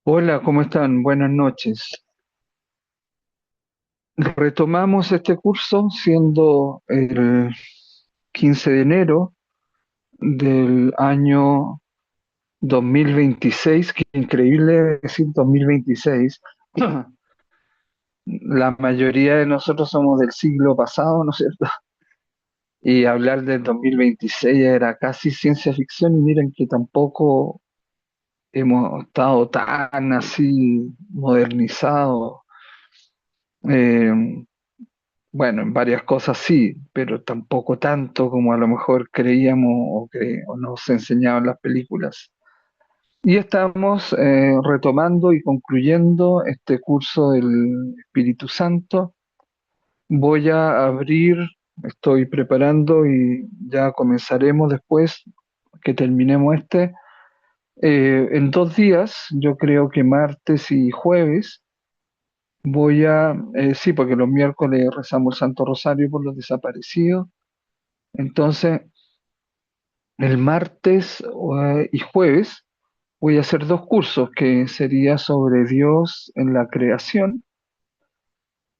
Hola, ¿cómo están? Buenas noches. Retomamos este curso siendo el 15 de enero del año 2026. Qué increíble decir 2026. La mayoría de nosotros somos del siglo pasado, ¿no es cierto? Y hablar del 2026 era casi ciencia ficción y miren que tampoco hemos estado tan así modernizados. Eh, Bueno, en varias cosas sí, pero tampoco tanto como a lo mejor creíamos o nos enseñaban las películas. Y estamos retomando y concluyendo este curso del Espíritu Santo. Voy a abrir, estoy preparando y ya comenzaremos después que terminemos en 2 días, yo creo que martes y jueves. Sí, porque los miércoles rezamos el Santo Rosario por los desaparecidos. Entonces, el martes y jueves voy a hacer dos cursos que sería sobre Dios en la creación,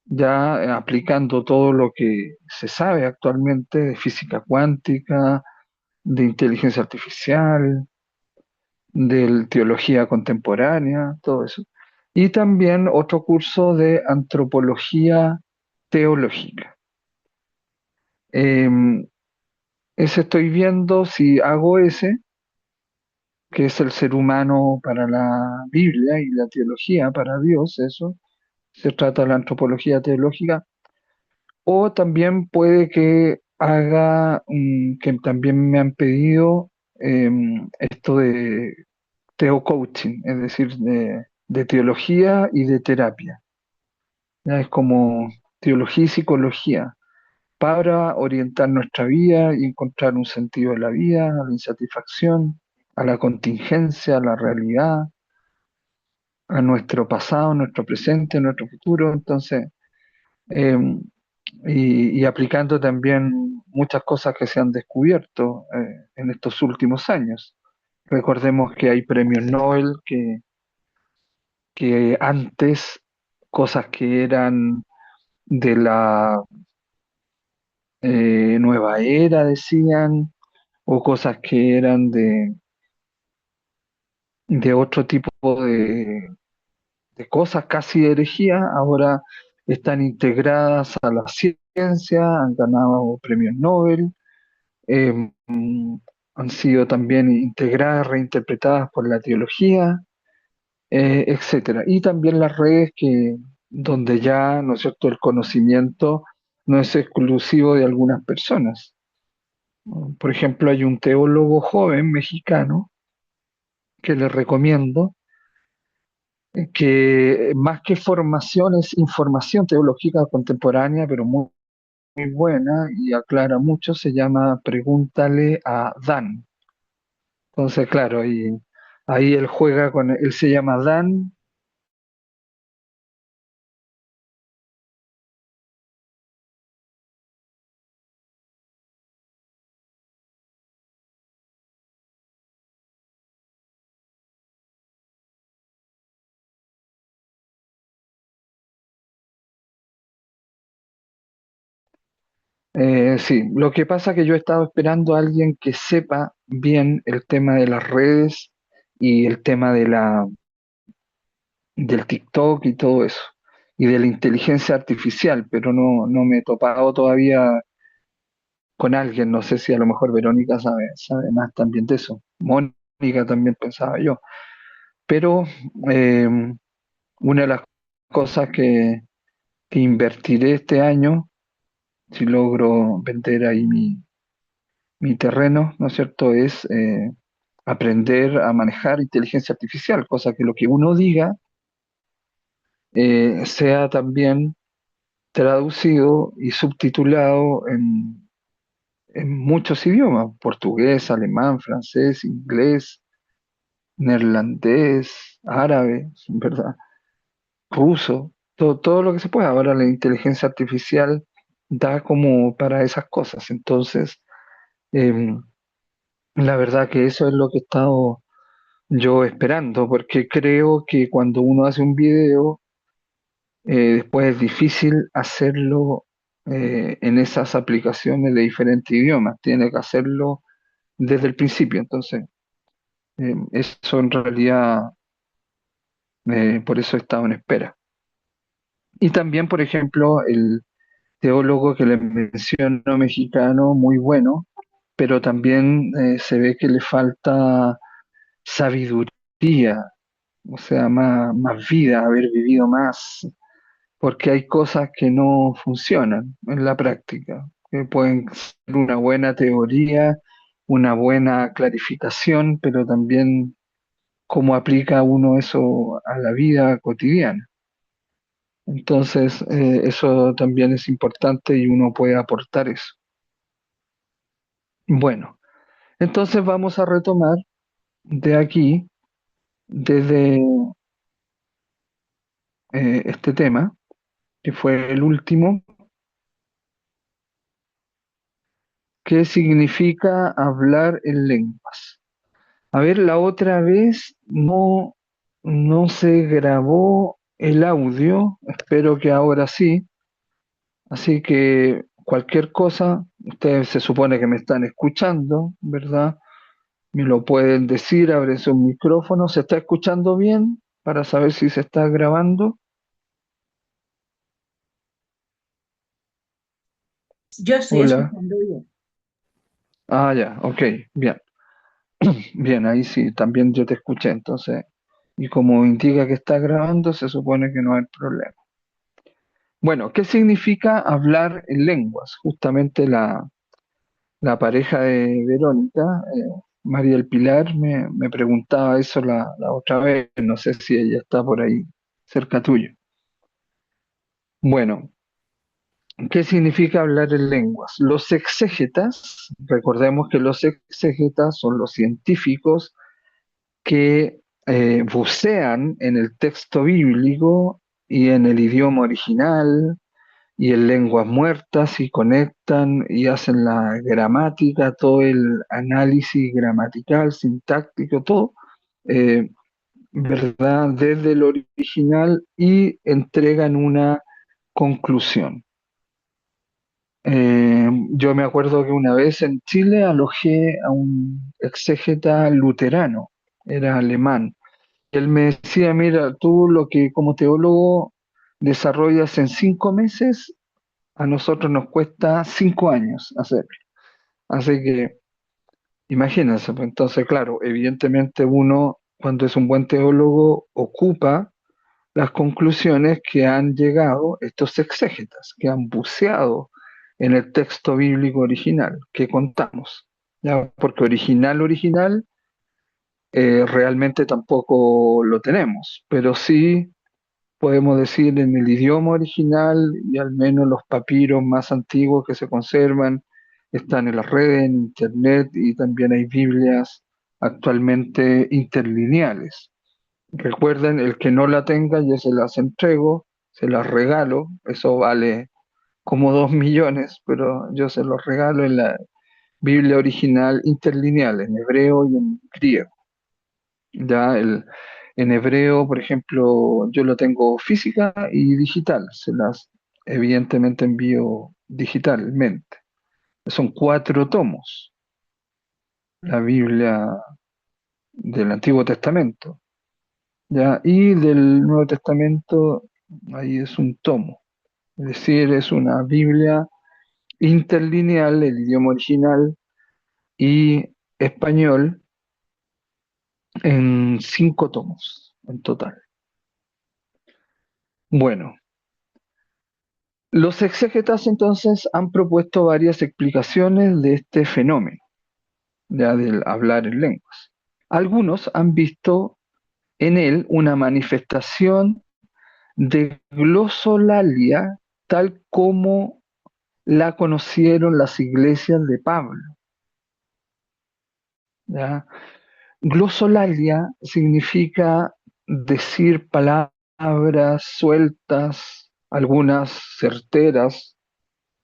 ya aplicando todo lo que se sabe actualmente de física cuántica, de inteligencia artificial, de teología contemporánea, todo eso. Y también otro curso de antropología teológica. Em, Ese estoy viendo si hago ese que es el ser humano para la Biblia y la teología para Dios, eso, se trata de la antropología teológica, o también puede que haga, que también me han pedido esto de teo-coaching, es decir, de teología y de terapia. Ya es como teología y psicología para orientar nuestra vida y encontrar un sentido de la vida, a la insatisfacción, a la contingencia, a la realidad, a nuestro pasado, nuestro presente, nuestro futuro. Entonces, eh, y aplicando también muchas cosas que se han descubierto en estos últimos años. Recordemos que hay premios Nobel que antes, cosas que eran de la nueva era, decían, o cosas que eran de otro tipo de cosas, casi de herejía, ahora están integradas a la ciencia, han ganado premios Nobel, eh, mm, han sido también integradas, reinterpretadas por la teología, etcétera. Y también las redes donde ya, ¿no es cierto?, el conocimiento no es exclusivo de algunas personas. Por ejemplo, hay un teólogo joven mexicano que le recomiendo, que más que formación es información teológica contemporánea, pero muy buena y aclara mucho, se llama Pregúntale a Dan. Entonces, claro, ahí él juega él se llama Dan. Sí, lo que pasa es que yo he estado esperando a alguien que sepa bien el tema de las redes y el tema del TikTok y todo eso, y de la inteligencia artificial, pero no me he topado todavía con alguien. No sé si a lo mejor Verónica sabe más también de eso. Mónica también pensaba yo. Pero eh, una de las cosas que invertiré este año, si logro vender ahí mi terreno, ¿no es cierto?, es aprender a manejar inteligencia artificial, cosa que lo que uno diga sea también traducido y subtitulado en muchos idiomas: portugués, alemán, francés, inglés, neerlandés, árabe, ¿verdad? Ruso, todo lo que se pueda. Ahora la inteligencia artificial da como para esas cosas. Entonces, em, la verdad que eso es lo que he estado yo esperando, porque creo que cuando uno hace un video, después es difícil hacerlo en esas aplicaciones de diferentes idiomas, tiene que hacerlo desde el principio. Entonces, eso en realidad, por eso he estado en espera. Y también, por ejemplo, el teólogo que les menciono mexicano, muy bueno, pero también se ve que le falta sabiduría, o sea, más vida, haber vivido más, porque hay cosas que no funcionan en la práctica, que pueden ser una buena teoría, una buena clarificación, pero también cómo aplica uno eso a la vida cotidiana. Entonces, eso también es importante y uno puede aportar eso. Bueno, entonces vamos a retomar de aquí, desde este tema, que fue el último, ¿qué significa hablar en lenguas? A ver, la otra vez no se grabó el audio, espero que ahora sí, así que cualquier cosa, ustedes se supone que me están escuchando, ¿verdad? Me lo pueden decir, abre su micrófono, ¿se está escuchando bien? Para saber si se está grabando. Yo estoy Hola. escuchando bien. Ah, ya, ok, bien. Bien, ahí sí, también yo te escuché, entonces, y como indica que está grabando, se supone que no hay problema. Bueno, ¿qué significa hablar en lenguas? Justamente la pareja de Verónica, María del Pilar, me preguntaba eso la otra vez, no sé si ella está por ahí cerca tuyo. Bueno, ¿qué significa hablar en lenguas? Los exégetas, recordemos que los exégetas son los científicos que bucean en el texto bíblico y en el idioma original y en lenguas muertas y conectan y hacen la gramática, todo el análisis gramatical, sintáctico, todo, eh, ¿verdad? Desde el original y entregan una conclusión. Yo me acuerdo que una vez en Chile alojé a un exégeta luterano, era alemán. Él me decía, mira, tú lo que como teólogo desarrollas en 5 meses, a nosotros nos cuesta 5 años hacer. Así que imagínense, pues, entonces, claro, evidentemente uno, cuando es un buen teólogo, ocupa las conclusiones que han llegado estos exégetas, que han buceado en el texto bíblico original que contamos. ¿Ya? Porque original, realmente tampoco lo tenemos, pero sí podemos decir en el idioma original y al menos los papiros más antiguos que se conservan están en las redes, en internet y también hay Biblias actualmente interlineales. Recuerden, el que no la tenga, yo se las entrego, se las regalo, eso vale como 2 millones, pero yo se los regalo en la Biblia original interlineal, en hebreo y en griego. Ya en hebreo, por ejemplo, yo lo tengo física y digital, se las evidentemente envío digitalmente. Son 4 tomos, la Biblia del Antiguo Testamento, ¿ya? Y del Nuevo Testamento, ahí es un tomo. Es decir, es una Biblia interlineal, el idioma original y español, en 5 tomos en total. Bueno, los exégetas entonces han propuesto varias explicaciones de este fenómeno, ya del hablar en lenguas. Algunos han visto en él una manifestación de glosolalia tal como la conocieron las iglesias de Pablo. ¿Ya? Glosolalia significa decir palabras sueltas, algunas certeras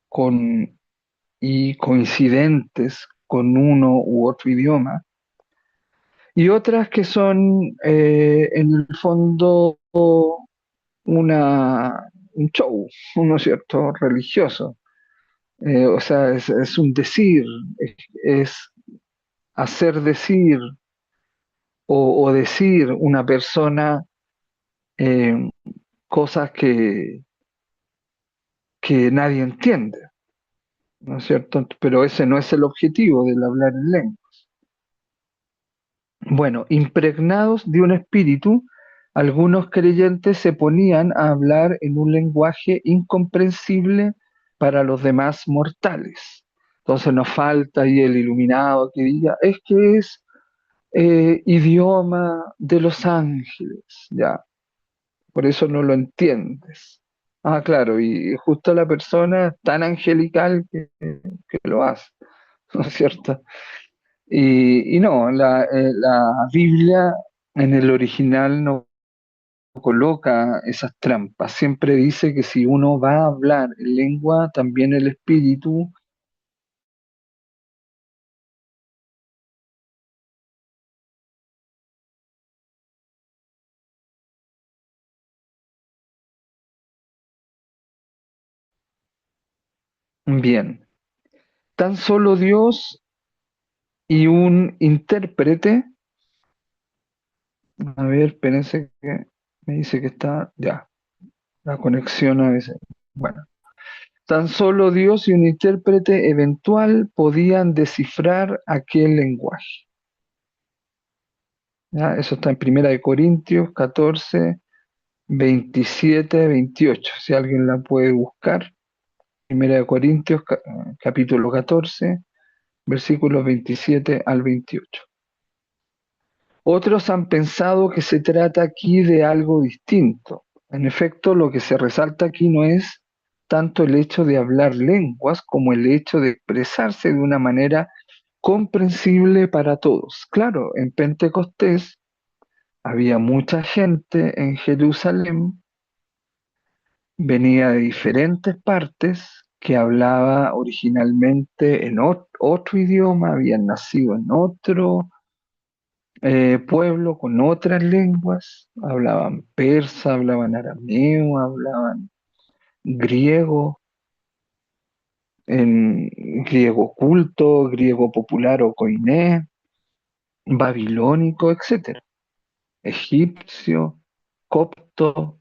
con, y coincidentes con uno u otro idioma. y otras que son en el fondo un show, ¿no es cierto?, religioso. O sea, es un decir, es hacer decir o decir una persona eh, cosas que nadie entiende, ¿no es cierto? Pero ese no es el objetivo del hablar en lengua. Bueno, impregnados de un espíritu, algunos creyentes se ponían a hablar en un lenguaje incomprensible para los demás mortales. Entonces nos falta ahí el iluminado que diga, es que es idioma de los ángeles, ya, por eso no lo entiendes. Ah, claro, y justo la persona es tan angelical que lo hace, ¿no es cierto? Y no, la Biblia en el original no coloca esas trampas. Siempre dice que si uno va a hablar en lengua, también el espíritu, bien. Tan solo Dios y un intérprete, a ver, espérense que me dice que está, ya, la conexión a veces. Bueno, tan solo Dios y un intérprete eventual podían descifrar aquel lenguaje. ¿Ya? Eso está en Primera de Corintios 14, 27, 28. Si alguien la puede buscar. Primera de Corintios, capítulo 14, versículos 27 al 28. Otros han pensado que se trata aquí de algo distinto. En efecto, lo que se resalta aquí no es tanto el hecho de hablar lenguas como el hecho de expresarse de una manera comprensible para todos. Claro, en Pentecostés había mucha gente en Jerusalén, venía de diferentes partes, que hablaba originalmente en otro idioma, habían nacido en otro pueblo con otras lenguas, hablaban persa, hablaban arameo, hablaban griego, en griego culto, griego popular o koiné, babilónico, etcétera, egipcio, copto,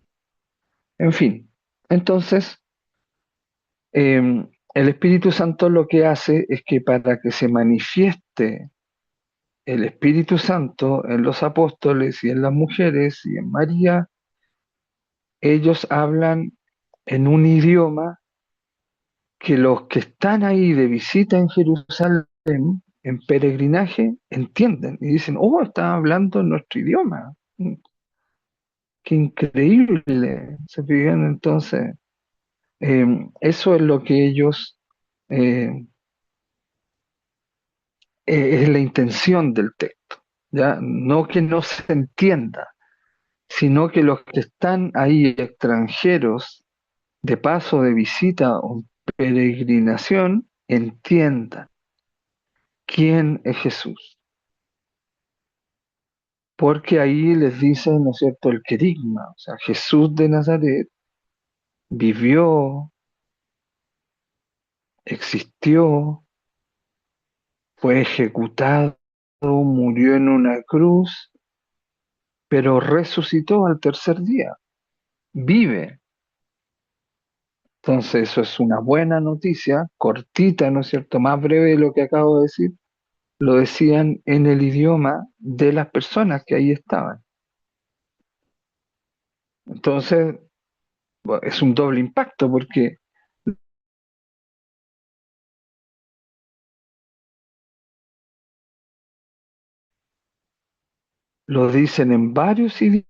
en fin. Entonces, el Espíritu Santo lo que hace es que para que se manifieste el Espíritu Santo en los apóstoles y en las mujeres y en María, ellos hablan en un idioma que los que están ahí de visita en Jerusalén, en peregrinaje, entienden y dicen, oh, están hablando en nuestro idioma. Qué increíble. Se fijan entonces. Eso es lo que ellos, eh, es la intención del texto, ¿ya? No que no se entienda, sino que los que están ahí extranjeros, de paso, de visita o peregrinación, entiendan quién es Jesús. Porque ahí les dice, ¿no es cierto?, el querigma, o sea, Jesús de Nazaret vivió, existió, fue ejecutado, murió en una cruz, pero resucitó al tercer día, vive. Entonces eso es una buena noticia, cortita, ¿no es cierto?, más breve de lo que acabo de decir, lo decían en el idioma de las personas que ahí estaban. Entonces, bueno, es un doble impacto porque lo dicen en varios idiomas,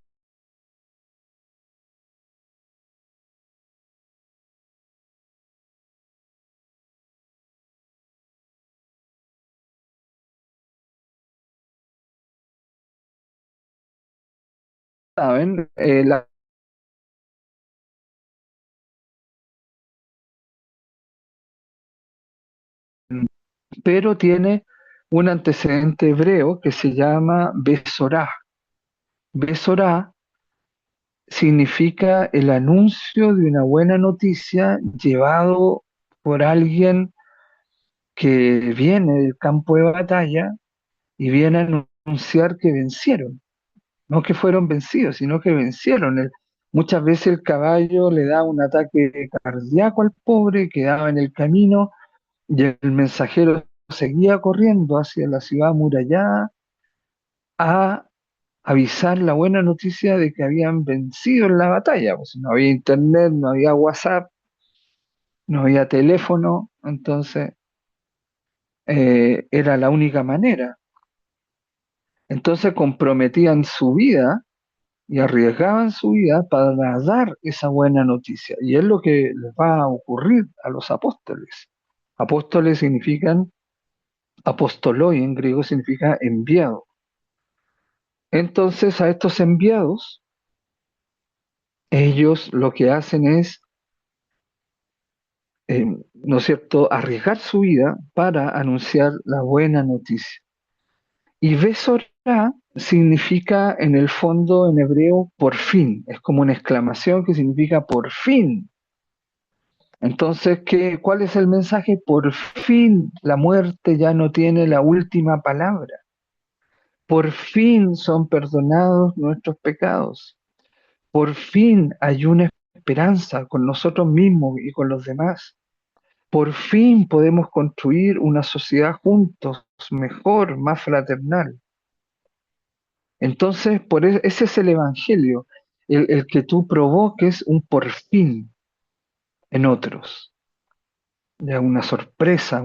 ¿saben? Pero tiene un antecedente hebreo que se llama Besorá. Besorá significa el anuncio de una buena noticia llevado por alguien que viene del campo de batalla y viene a anunciar que vencieron, no que fueron vencidos, sino que vencieron. Muchas veces el caballo le da un ataque cardíaco al pobre, quedaba en el camino y el mensajero seguía corriendo hacia la ciudad amurallada a avisar la buena noticia de que habían vencido en la batalla. Pues no había internet, no había WhatsApp, no había teléfono, entonces era la única manera. Entonces comprometían su vida y arriesgaban su vida para dar esa buena noticia. Y es lo que les va a ocurrir a los apóstoles. Apóstoles significan, apostoloi en griego significa enviado. Entonces a estos enviados, ellos lo que hacen es, ¿no es cierto?, arriesgar su vida para anunciar la buena noticia. Y Besorá significa en el fondo en hebreo por fin, es como una exclamación que significa por fin. Entonces, ¿cuál es el mensaje? Por fin la muerte ya no tiene la última palabra. Por fin son perdonados nuestros pecados. Por fin hay una esperanza con nosotros mismos y con los demás. Por fin podemos construir una sociedad juntos, mejor, más fraternal. Entonces, ese es el Evangelio, el que tú provoques un por fin en otros, ya una sorpresa,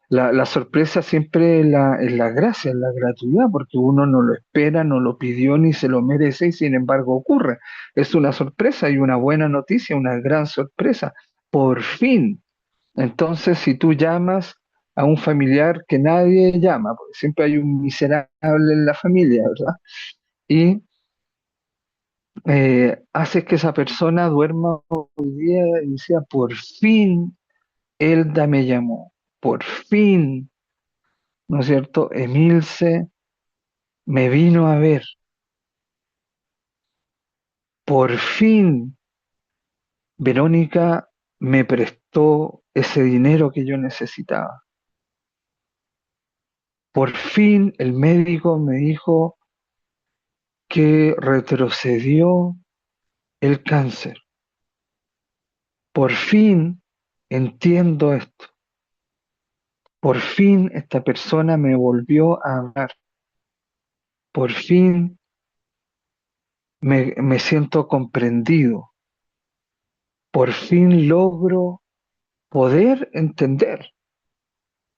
la sorpresa siempre es la gracia, es la gratuidad, porque uno no lo espera, no lo pidió ni se lo merece y sin embargo ocurre. Es una sorpresa y una buena noticia, una gran sorpresa. Por fin. Entonces, si tú llamas a un familiar que nadie llama, porque siempre hay un miserable en la familia, ¿verdad? Y haces que esa persona duerma hoy día y decía, por fin Elda me llamó, por fin, ¿no es cierto? Emilce me vino a ver, por fin Verónica me prestó ese dinero que yo necesitaba, por fin el médico me dijo que retrocedió el cáncer, por fin entiendo esto, por fin esta persona me volvió a hablar, por fin me siento comprendido, por fin logro poder entender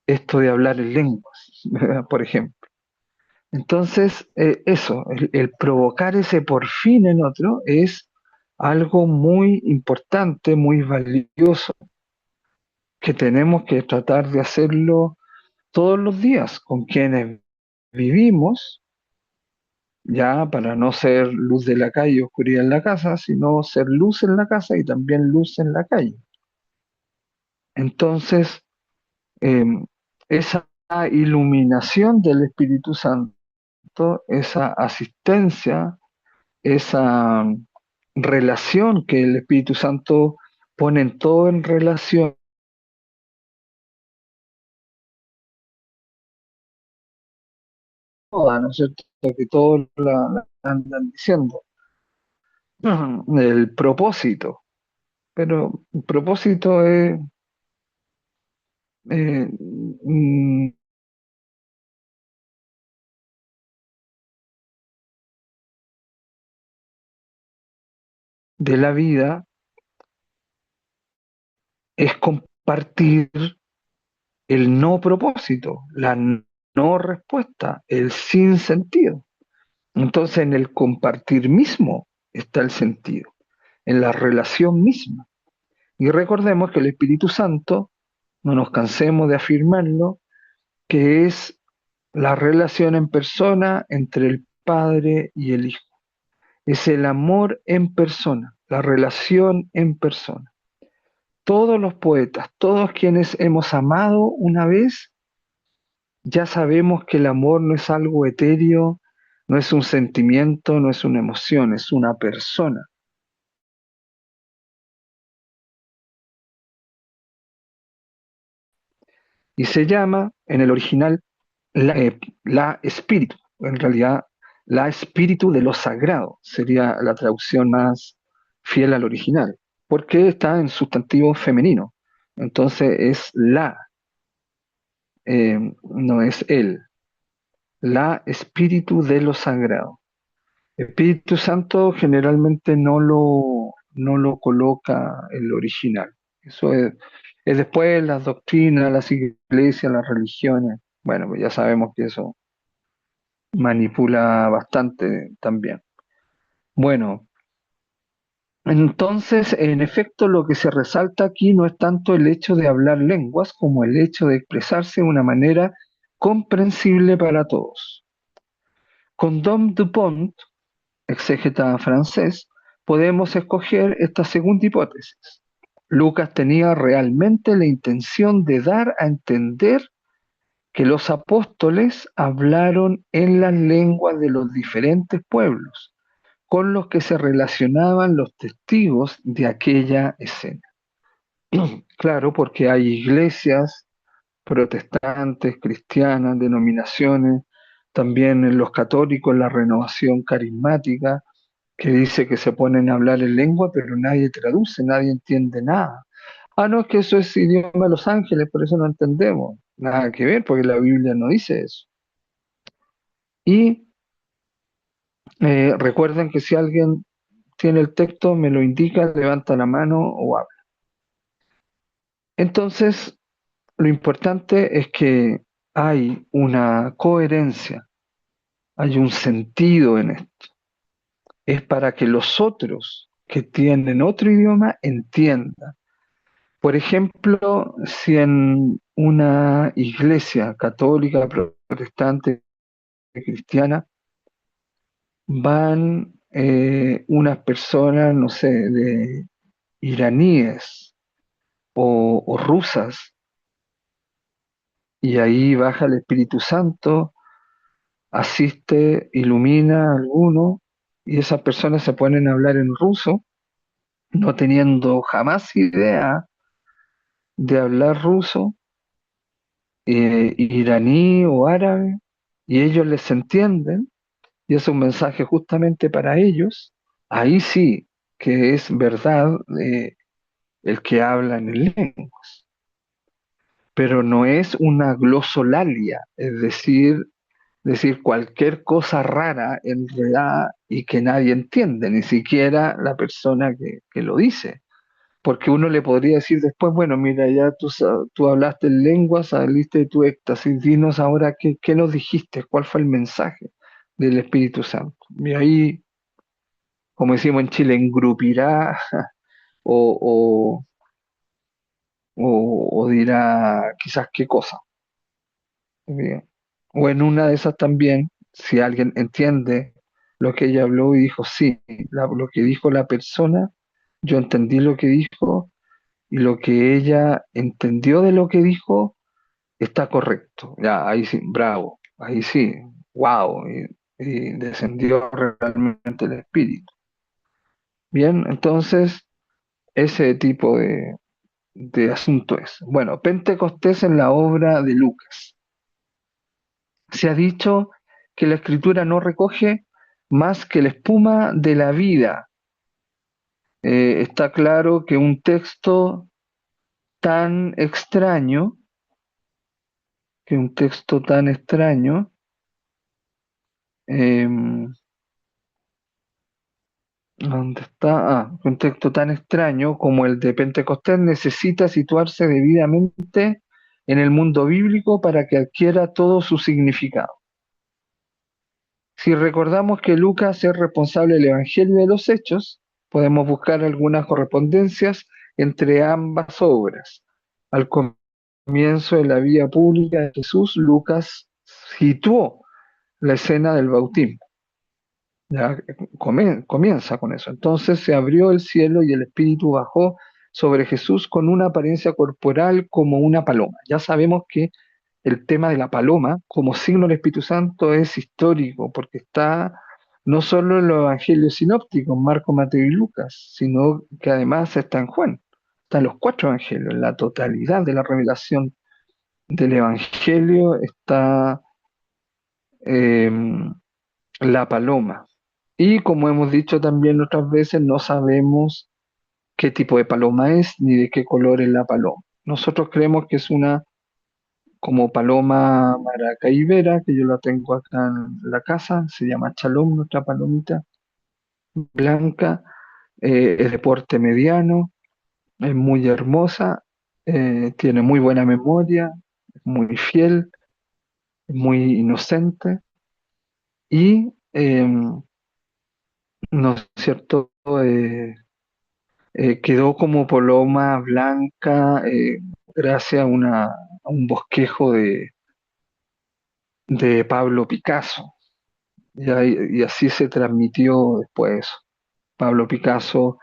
esto de hablar en lenguas, por ejemplo. Entonces, eso, el provocar ese por fin en otro es algo muy importante, muy valioso, que tenemos que tratar de hacerlo todos los días con quienes vivimos, ya para no ser luz de la calle y oscuridad en la casa, sino ser luz en la casa y también luz en la calle. Entonces, eh, esa iluminación del Espíritu Santo, esa asistencia, esa relación que el Espíritu Santo pone en todo en relación, ¿no es cierto? Que todos la andan diciendo. El propósito, pero el propósito es mm, de la vida es compartir el no propósito, la no respuesta, el sin sentido. Entonces en el compartir mismo está el sentido, en la relación misma. Y recordemos que el Espíritu Santo, no nos cansemos de afirmarlo, que es la relación en persona entre el Padre y el Hijo. Es el amor en persona, la relación en persona. Todos los poetas, todos quienes hemos amado una vez, ya sabemos que el amor no es algo etéreo, no es un sentimiento, no es una emoción, es una persona. Y se llama, en el original, la espíritu. En realidad, la espíritu de lo sagrado sería la traducción más fiel al original, porque está en sustantivo femenino. Entonces es la, no es él. La espíritu de lo sagrado. Espíritu Santo generalmente no lo coloca el original. Eso es después las doctrinas, las iglesias, las religiones. Bueno, pues ya sabemos que eso manipula bastante también. Bueno, entonces, en efecto, lo que se resalta aquí no es tanto el hecho de hablar lenguas como el hecho de expresarse de una manera comprensible para todos. Con Dom Dupont, exégeta francés, podemos escoger esta segunda hipótesis. Lucas tenía realmente la intención de dar a entender que los apóstoles hablaron en las lenguas de los diferentes pueblos con los que se relacionaban los testigos de aquella escena. Claro, porque hay iglesias protestantes, cristianas, denominaciones, también en los católicos la renovación carismática, que dice que se ponen a hablar en lengua, pero nadie traduce, nadie entiende nada. Ah, no, es que eso es idioma de los ángeles, por eso no entendemos. Nada que ver, porque la Biblia no dice eso. Y recuerden que si alguien tiene el texto, me lo indica, levanta la mano o habla. Entonces, lo importante es que hay una coherencia, hay un sentido en esto. Es para que los otros que tienen otro idioma entiendan. Por ejemplo, si en una iglesia católica, protestante, cristiana, van unas personas, no sé, de iraníes o rusas, y ahí baja el Espíritu Santo, asiste, ilumina a alguno, y esas personas se ponen a hablar en ruso, no teniendo jamás idea de hablar ruso, iraní o árabe, y ellos les entienden, y es un mensaje justamente para ellos, ahí sí que es verdad el que habla en el lenguas, pero no es una glosolalia, es decir cualquier cosa rara, enredada y que nadie entiende, ni siquiera la persona que lo dice. Porque uno le podría decir después, bueno, mira, ya tú hablaste en lengua, saliste de tu éxtasis, dinos ahora qué nos dijiste, cuál fue el mensaje del Espíritu Santo. Y ahí, como decimos en Chile, engrupirá o, o dirá quizás qué cosa. Bien. O en una de esas también, si alguien entiende lo que ella habló y dijo, sí, lo que dijo la persona, yo entendí lo que dijo y lo que ella entendió de lo que dijo está correcto. Ya, ahí sí, bravo, ahí sí, wow, y descendió realmente el espíritu. Bien, entonces ese tipo de asunto es. Bueno, Pentecostés en la obra de Lucas. Se ha dicho que la escritura no recoge más que la espuma de la vida. Está claro que un texto tan extraño, que un texto tan extraño, eh, ¿dónde está? Un texto tan extraño como el de Pentecostés necesita situarse debidamente en el mundo bíblico para que adquiera todo su significado. Si recordamos que Lucas es responsable del Evangelio de los Hechos, podemos buscar algunas correspondencias entre ambas obras. Al comienzo de la vía pública de Jesús, Lucas situó la escena del bautismo. Ya comienza con eso. Entonces se abrió el cielo y el Espíritu bajó sobre Jesús con una apariencia corporal como una paloma. Ya sabemos que el tema de la paloma como signo del Espíritu Santo es histórico, porque está no solo en los evangelios sinópticos, Marco, Mateo y Lucas, sino que además está en Juan. Están los cuatro evangelios, la totalidad de la revelación del evangelio está eh, la paloma. Y como hemos dicho también otras veces, no sabemos qué tipo de paloma es ni de qué color es la paloma. Nosotros creemos que es una como paloma maracaibera, que yo la tengo acá en la casa, se llama Chalón, nuestra palomita blanca, es de porte mediano, es muy hermosa, tiene muy buena memoria, es muy fiel, es muy inocente y, ¿no es cierto? Quedó como paloma blanca gracias a un bosquejo de Pablo Picasso. Y así se transmitió después. Pablo Picasso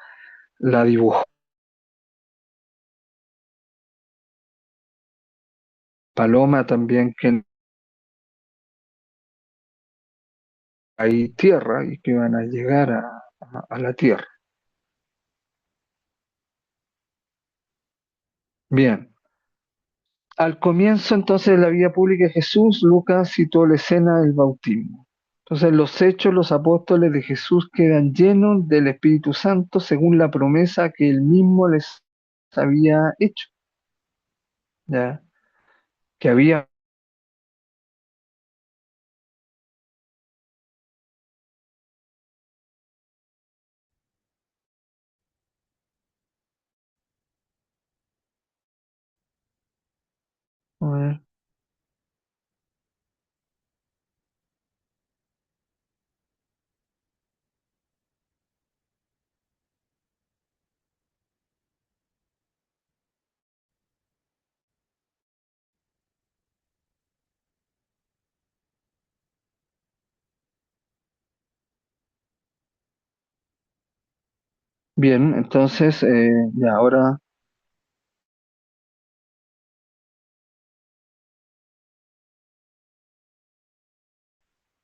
la dibujó. Paloma también, que hay tierra y que van a llegar a la tierra. Bien. Al comienzo entonces de la vida pública de Jesús, Lucas citó la escena del bautismo. Entonces los hechos, los apóstoles de Jesús quedan llenos del Espíritu Santo según la promesa que él mismo les había hecho, ¿ya? Que había... A ver, bien, entonces ya ahora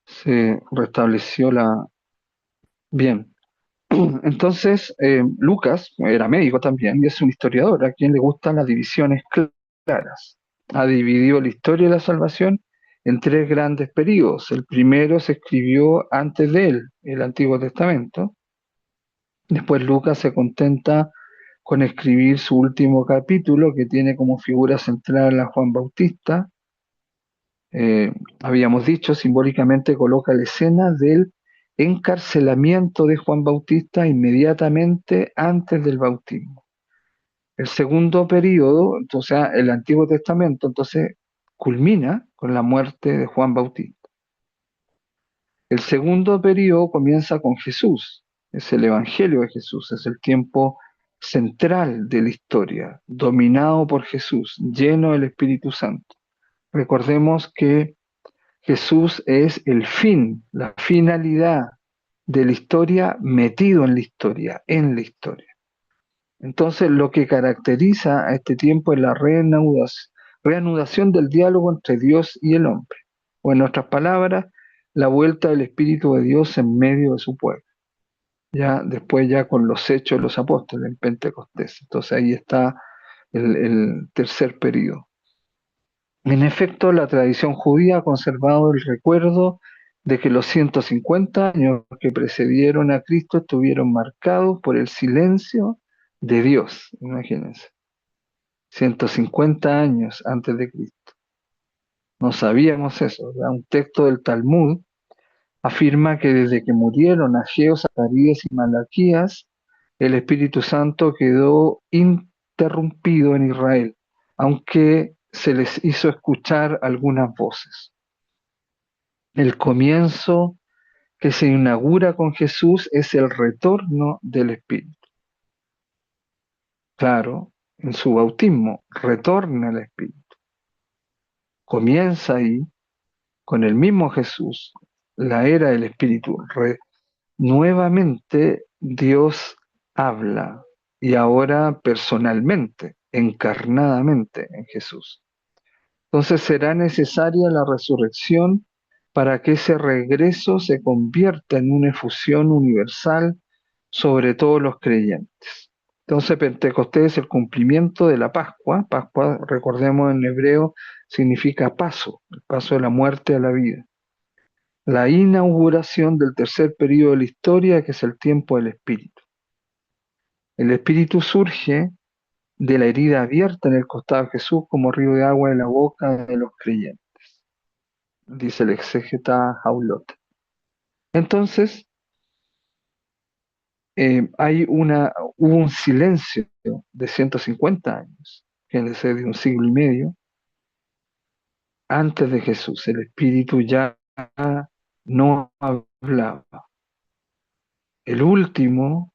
se restableció la... Bien, entonces Lucas era médico también y es un historiador a quien le gustan las divisiones claras. Ha dividido la historia de la salvación en tres grandes periodos. El primero se escribió antes de él, el Antiguo Testamento. Después Lucas se contenta con escribir su último capítulo, que tiene como figura central a Juan Bautista. Eh, Habíamos dicho, simbólicamente coloca la escena del encarcelamiento de Juan Bautista inmediatamente antes del bautismo. El segundo periodo, o sea, el Antiguo Testamento, entonces culmina con la muerte de Juan Bautista. El segundo periodo comienza con Jesús, es el Evangelio de Jesús, es el tiempo central de la historia, dominado por Jesús, lleno del Espíritu Santo. Recordemos que Jesús es el fin, la finalidad de la historia metido en la historia, en la historia. Entonces, lo que caracteriza a este tiempo es la reanudación del diálogo entre Dios y el hombre, o en otras palabras, la vuelta del Espíritu de Dios en medio de su pueblo. Ya después ya con los hechos de los apóstoles en Pentecostés. Entonces ahí está el tercer periodo. En efecto, la tradición judía ha conservado el recuerdo de que los 150 años que precedieron a Cristo estuvieron marcados por el silencio de Dios. Imagínense, 150 años antes de Cristo. No sabíamos eso, ¿verdad? Un texto del Talmud afirma que desde que murieron Ageo, Zacarías y Malaquías, el Espíritu Santo quedó interrumpido en Israel, aunque se les hizo escuchar algunas voces. El comienzo que se inaugura con Jesús es el retorno del Espíritu. Claro, en su bautismo retorna el Espíritu. Comienza ahí con el mismo Jesús, la era del Espíritu. Nuevamente Dios habla y ahora personalmente, encarnadamente en Jesús. Entonces será necesaria la resurrección para que ese regreso se convierta en una efusión universal sobre todos los creyentes. Entonces Pentecostés es el cumplimiento de la Pascua. Pascua, recordemos en hebreo, significa paso, el paso de la muerte a la vida. La inauguración del tercer periodo de la historia, que es el tiempo del Espíritu. El Espíritu surge de la herida abierta en el costado de Jesús como río de agua en la boca de los creyentes, dice el exégeta Jaulot. Entonces, hubo un silencio de 150 años, que es de un siglo y medio, antes de Jesús. El Espíritu ya no hablaba. El último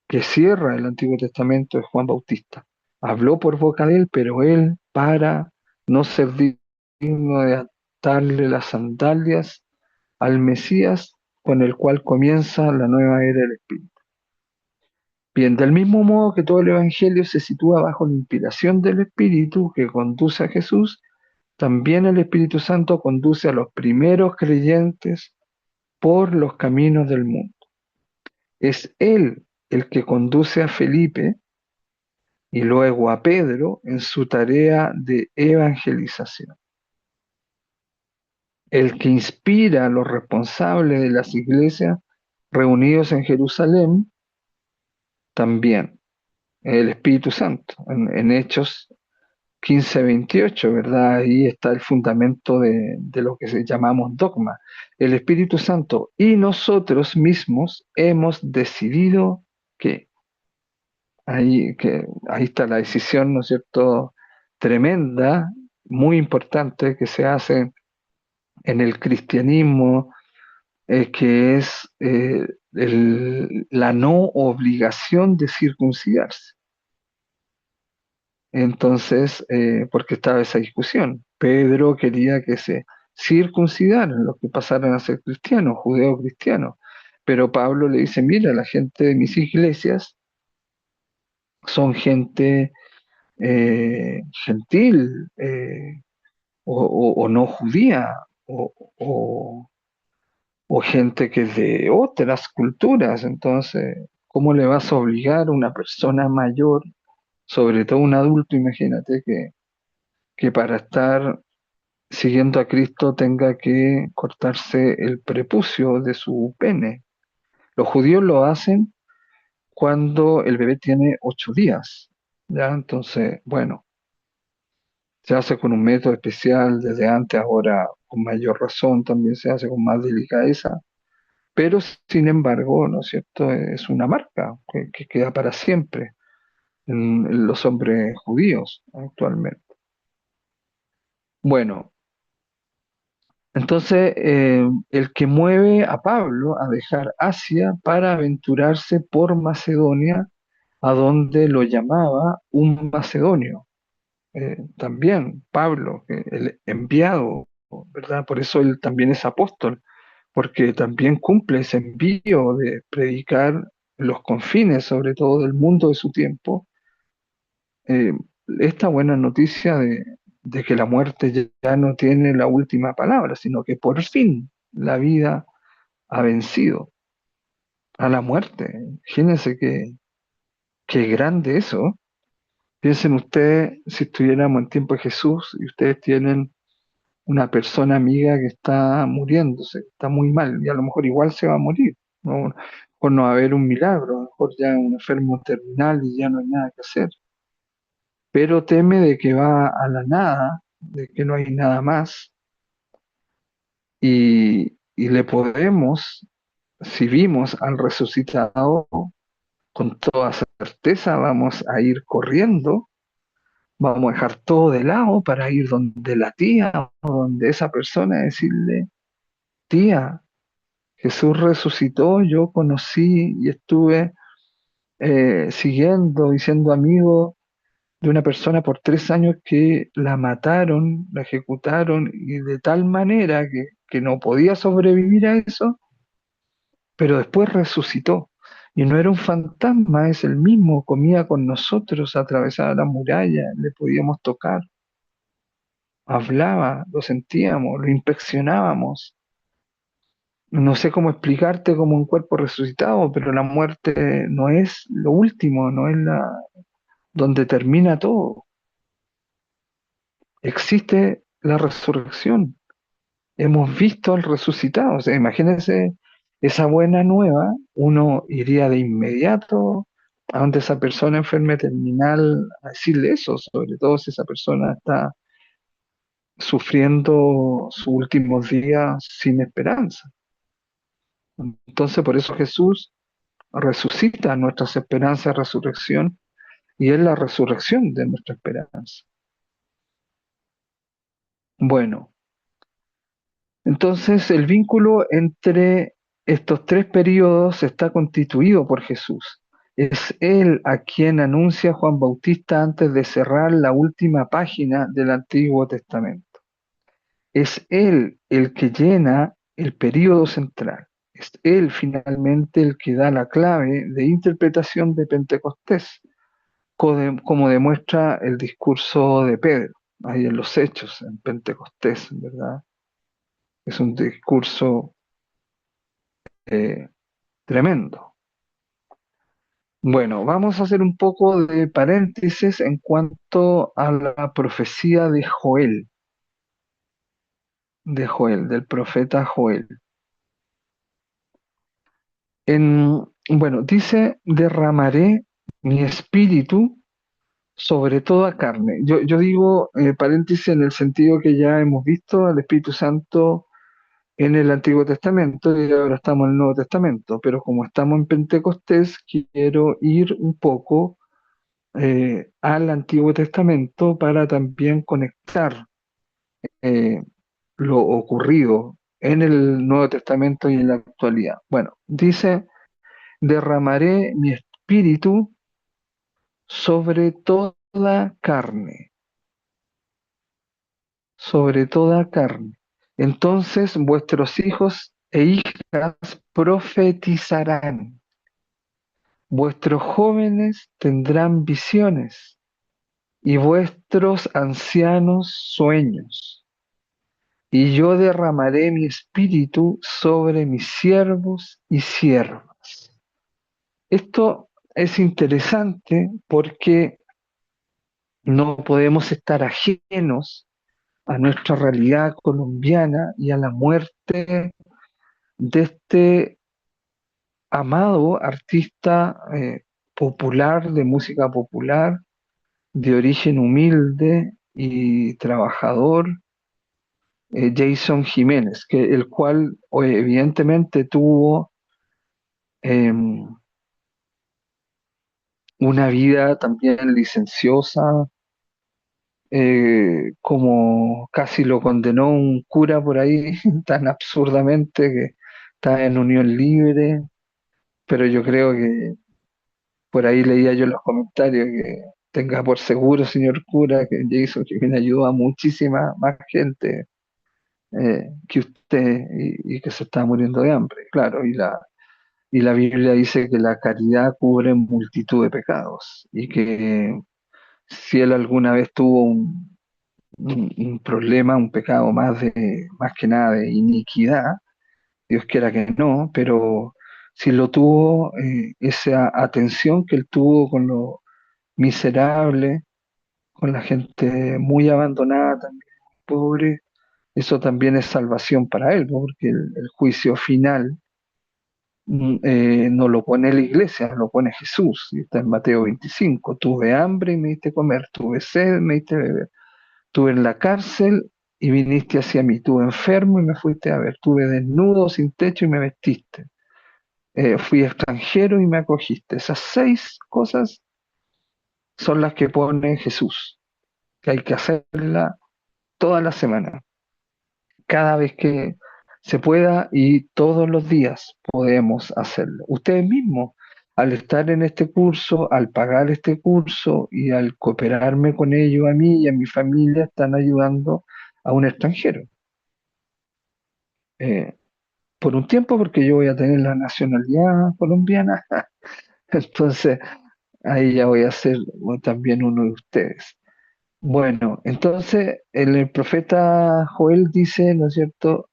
que cierra el Antiguo Testamento es Juan Bautista. Habló por boca de él, pero él, para no ser digno de atarle las sandalias al Mesías, con el cual comienza la nueva era del Espíritu. Bien, del mismo modo que todo el Evangelio se sitúa bajo la inspiración del Espíritu que conduce a Jesús, también el Espíritu Santo conduce a los primeros creyentes por los caminos del mundo. Es Él el que conduce a Felipe y luego a Pedro en su tarea de evangelización. El que inspira a los responsables de las iglesias reunidos en Jerusalén, también el Espíritu Santo. En Hechos 15:28, ¿verdad? Ahí está el fundamento de lo que llamamos dogma. El Espíritu Santo y nosotros mismos hemos decidido que ahí está la decisión, ¿no es cierto?, tremenda, muy importante que se hace en el cristianismo, que es la no obligación de circuncidarse. Entonces, porque estaba esa discusión. Pedro quería que se circuncidaran los que pasaran a ser cristianos, judeo-cristianos. Pero Pablo le dice, mira, la gente de mis iglesias son gente gentil, o no judía, o, o- o gente que es de otras culturas. Entonces, ¿cómo le vas a obligar a una persona mayor, sobre todo un adulto, imagínate, que para estar siguiendo a Cristo tenga que cortarse el prepucio de su pene? Los judíos lo hacen cuando el bebé tiene 8 días, ¿ya? Entonces, bueno, se hace con un método especial desde antes, ahora con mayor razón también se hace con más delicadeza, pero sin embargo, ¿no es cierto?, es una marca que queda para siempre en los hombres judíos actualmente. Bueno, entonces el que mueve a Pablo a dejar Asia para aventurarse por Macedonia, a donde lo llamaba un macedonio. También Pablo, el enviado, ¿verdad? Por eso él también es apóstol, porque también cumple ese envío de predicar los confines, sobre todo del mundo de su tiempo, eh, esta buena noticia de que la muerte ya no tiene la última palabra, sino que por fin la vida ha vencido a la muerte. Imagínense qué grande eso. Piensen ustedes si estuviéramos en tiempo de Jesús y ustedes tienen una persona amiga que está muriéndose, está muy mal, y a lo mejor igual se va a morir, ¿no? Por no haber un milagro, a lo mejor ya un enfermo terminal y ya no hay nada que hacer, pero teme de que va a la nada, de que no hay nada más, y le podemos, si vimos al resucitado, con toda certeza vamos a ir corriendo, vamos a dejar todo de lado para ir donde la tía o donde esa persona, decirle, tía, Jesús resucitó, yo conocí y estuve siguiendo y siendo amigo de una persona por 3 años que la mataron, la ejecutaron y de tal manera que no podía sobrevivir a eso, pero después resucitó. Y no era un fantasma, es el mismo, comía con nosotros, atravesaba la muralla, le podíamos tocar. hablaba, lo sentíamos, lo inspeccionábamos. No sé cómo explicarte como un cuerpo resucitado, pero la muerte no es lo último, no es la donde termina todo. Existe la resurrección. Hemos visto al resucitado. O sea, imagínense esa buena nueva, uno iría de inmediato a donde esa persona enferma terminal a decirle eso, sobre todo si esa persona está sufriendo sus últimos días sin esperanza. Entonces, por eso Jesús resucita nuestras esperanzas de resurrección y es la resurrección de nuestra esperanza. Bueno, entonces el vínculo entre estos tres periodos está constituido por Jesús. Es Él a quien anuncia Juan Bautista antes de cerrar la última página del Antiguo Testamento. Es Él el que llena el periodo central. Es Él finalmente el que da la clave de interpretación de Pentecostés, como demuestra el discurso de Pedro, ahí en los Hechos, en Pentecostés, ¿verdad? Es un discurso eh, tremendo. Bueno, vamos a hacer un poco de paréntesis en cuanto a la profecía del profeta Joel. Bueno, dice, derramaré mi espíritu sobre toda carne. Yo digo paréntesis en el sentido que ya hemos visto al Espíritu Santo en el Antiguo Testamento y ahora estamos en el Nuevo Testamento, pero como estamos en Pentecostés, quiero ir un poco al Antiguo Testamento para también conectar eh, lo ocurrido en el Nuevo Testamento y en la actualidad. Bueno, dice, derramaré mi espíritu sobre toda carne, sobre toda carne. Entonces vuestros hijos e hijas profetizarán, vuestros jóvenes tendrán visiones y vuestros ancianos sueños. Y yo derramaré mi espíritu sobre mis siervos y siervas. Esto es interesante porque no podemos estar ajenos a nuestra realidad colombiana y a la muerte de este amado artista popular, de música popular, de origen humilde y trabajador, Jason Jiménez, el cual evidentemente tuvo em, una vida también licenciosa, como casi lo condenó un cura por ahí, tan absurdamente que está en unión libre, pero yo creo que por ahí leía yo en los comentarios que tenga por seguro, señor cura, que Jason Jiménez ayudó a muchísima más gente que usted y que se está muriendo de hambre, claro, y la Biblia dice que la caridad cubre multitud de pecados y que si él alguna vez tuvo un problema, un pecado más que nada de iniquidad, Dios quiera que no, pero si lo tuvo, esa atención que él tuvo con lo miserable, con la gente muy abandonada también, pobre, eso también es salvación para él, ¿no? Porque el juicio final no lo pone la iglesia, lo pone Jesús, y está en Mateo 25, tuve hambre y me diste comer, tuve sed, me diste beber. Estuve en la cárcel y viniste hacia mí. Estuve enfermo y me fuiste a ver. Estuve desnudo, sin techo y me vestiste. Fui extranjero y me acogiste. Esas seis cosas son las que pone Jesús, que hay que hacerla toda la semana, cada vez que se pueda y todos los días podemos hacerlo. Ustedes mismos, al estar en este curso, al pagar este curso y al cooperarme con ello a mí y a mi familia, están ayudando a un extranjero. Eh, por un tiempo, porque yo voy a tener la nacionalidad colombiana, entonces ahí ya voy a ser también uno de ustedes. Bueno, entonces el profeta Joel dice, ¿no es cierto?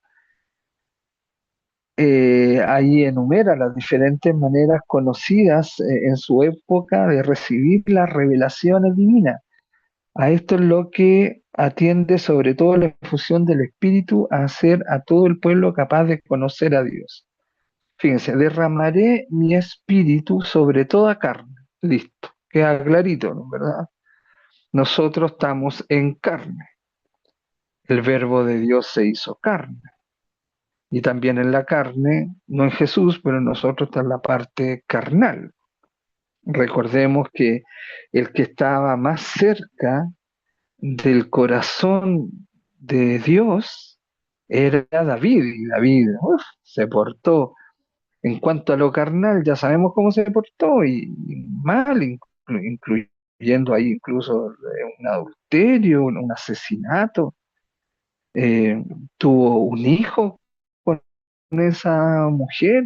Ahí enumera las diferentes maneras conocidas en su época de recibir las revelaciones divinas. A esto es lo que atiende sobre todo la efusión del Espíritu a hacer a todo el pueblo capaz de conocer a Dios. Fíjense, derramaré mi espíritu sobre toda carne. Listo, queda clarito, ¿no? ¿Verdad? Nosotros estamos en carne. El verbo de Dios se hizo carne. Y también en la carne, no en Jesús, pero en nosotros está la parte carnal. Recordemos que el que estaba más cerca del corazón de Dios era David, y David se portó, en cuanto a lo carnal, ya sabemos cómo se portó, y mal, incluyendo ahí incluso un adulterio, un asesinato, eh, tuvo un hijo con esa mujer,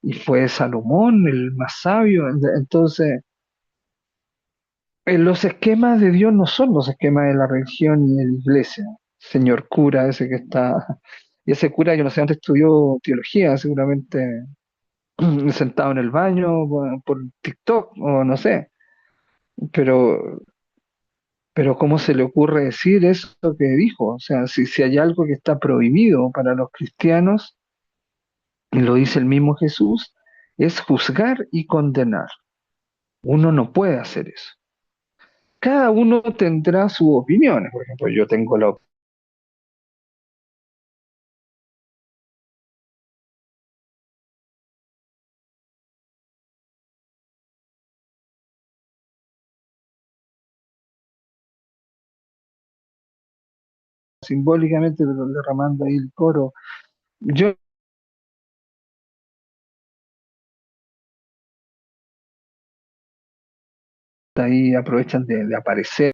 y fue Salomón el más sabio. Entonces, los esquemas de Dios no son los esquemas de la religión y de la iglesia. Señor cura, ese que está, y ese cura, yo no sé dónde estudió teología, seguramente sentado en el baño por TikTok o no sé, pero, pero ¿cómo se le ocurre decir eso que dijo? O sea, si hay algo que está prohibido para los cristianos, y lo dice el mismo Jesús, es juzgar y condenar. Uno no puede hacer eso. Cada uno tendrá sus opiniones. Por ejemplo, yo tengo la opinión simbólicamente, pero derramando ahí el coro. Yo ahí aprovechan de aparecer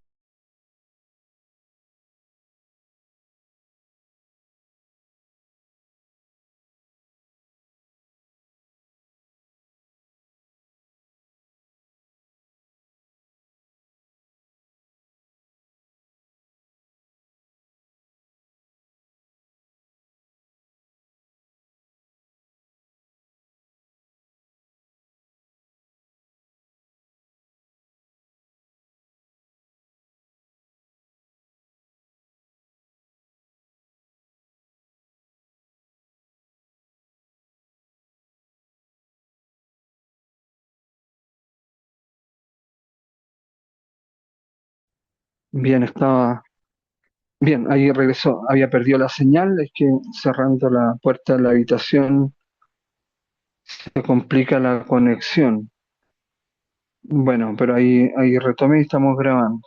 bien, estaba bien, ahí regresó, había perdido la señal, es que cerrando la puerta de la habitación se complica la conexión. Bueno, pero ahí retomé y estamos grabando.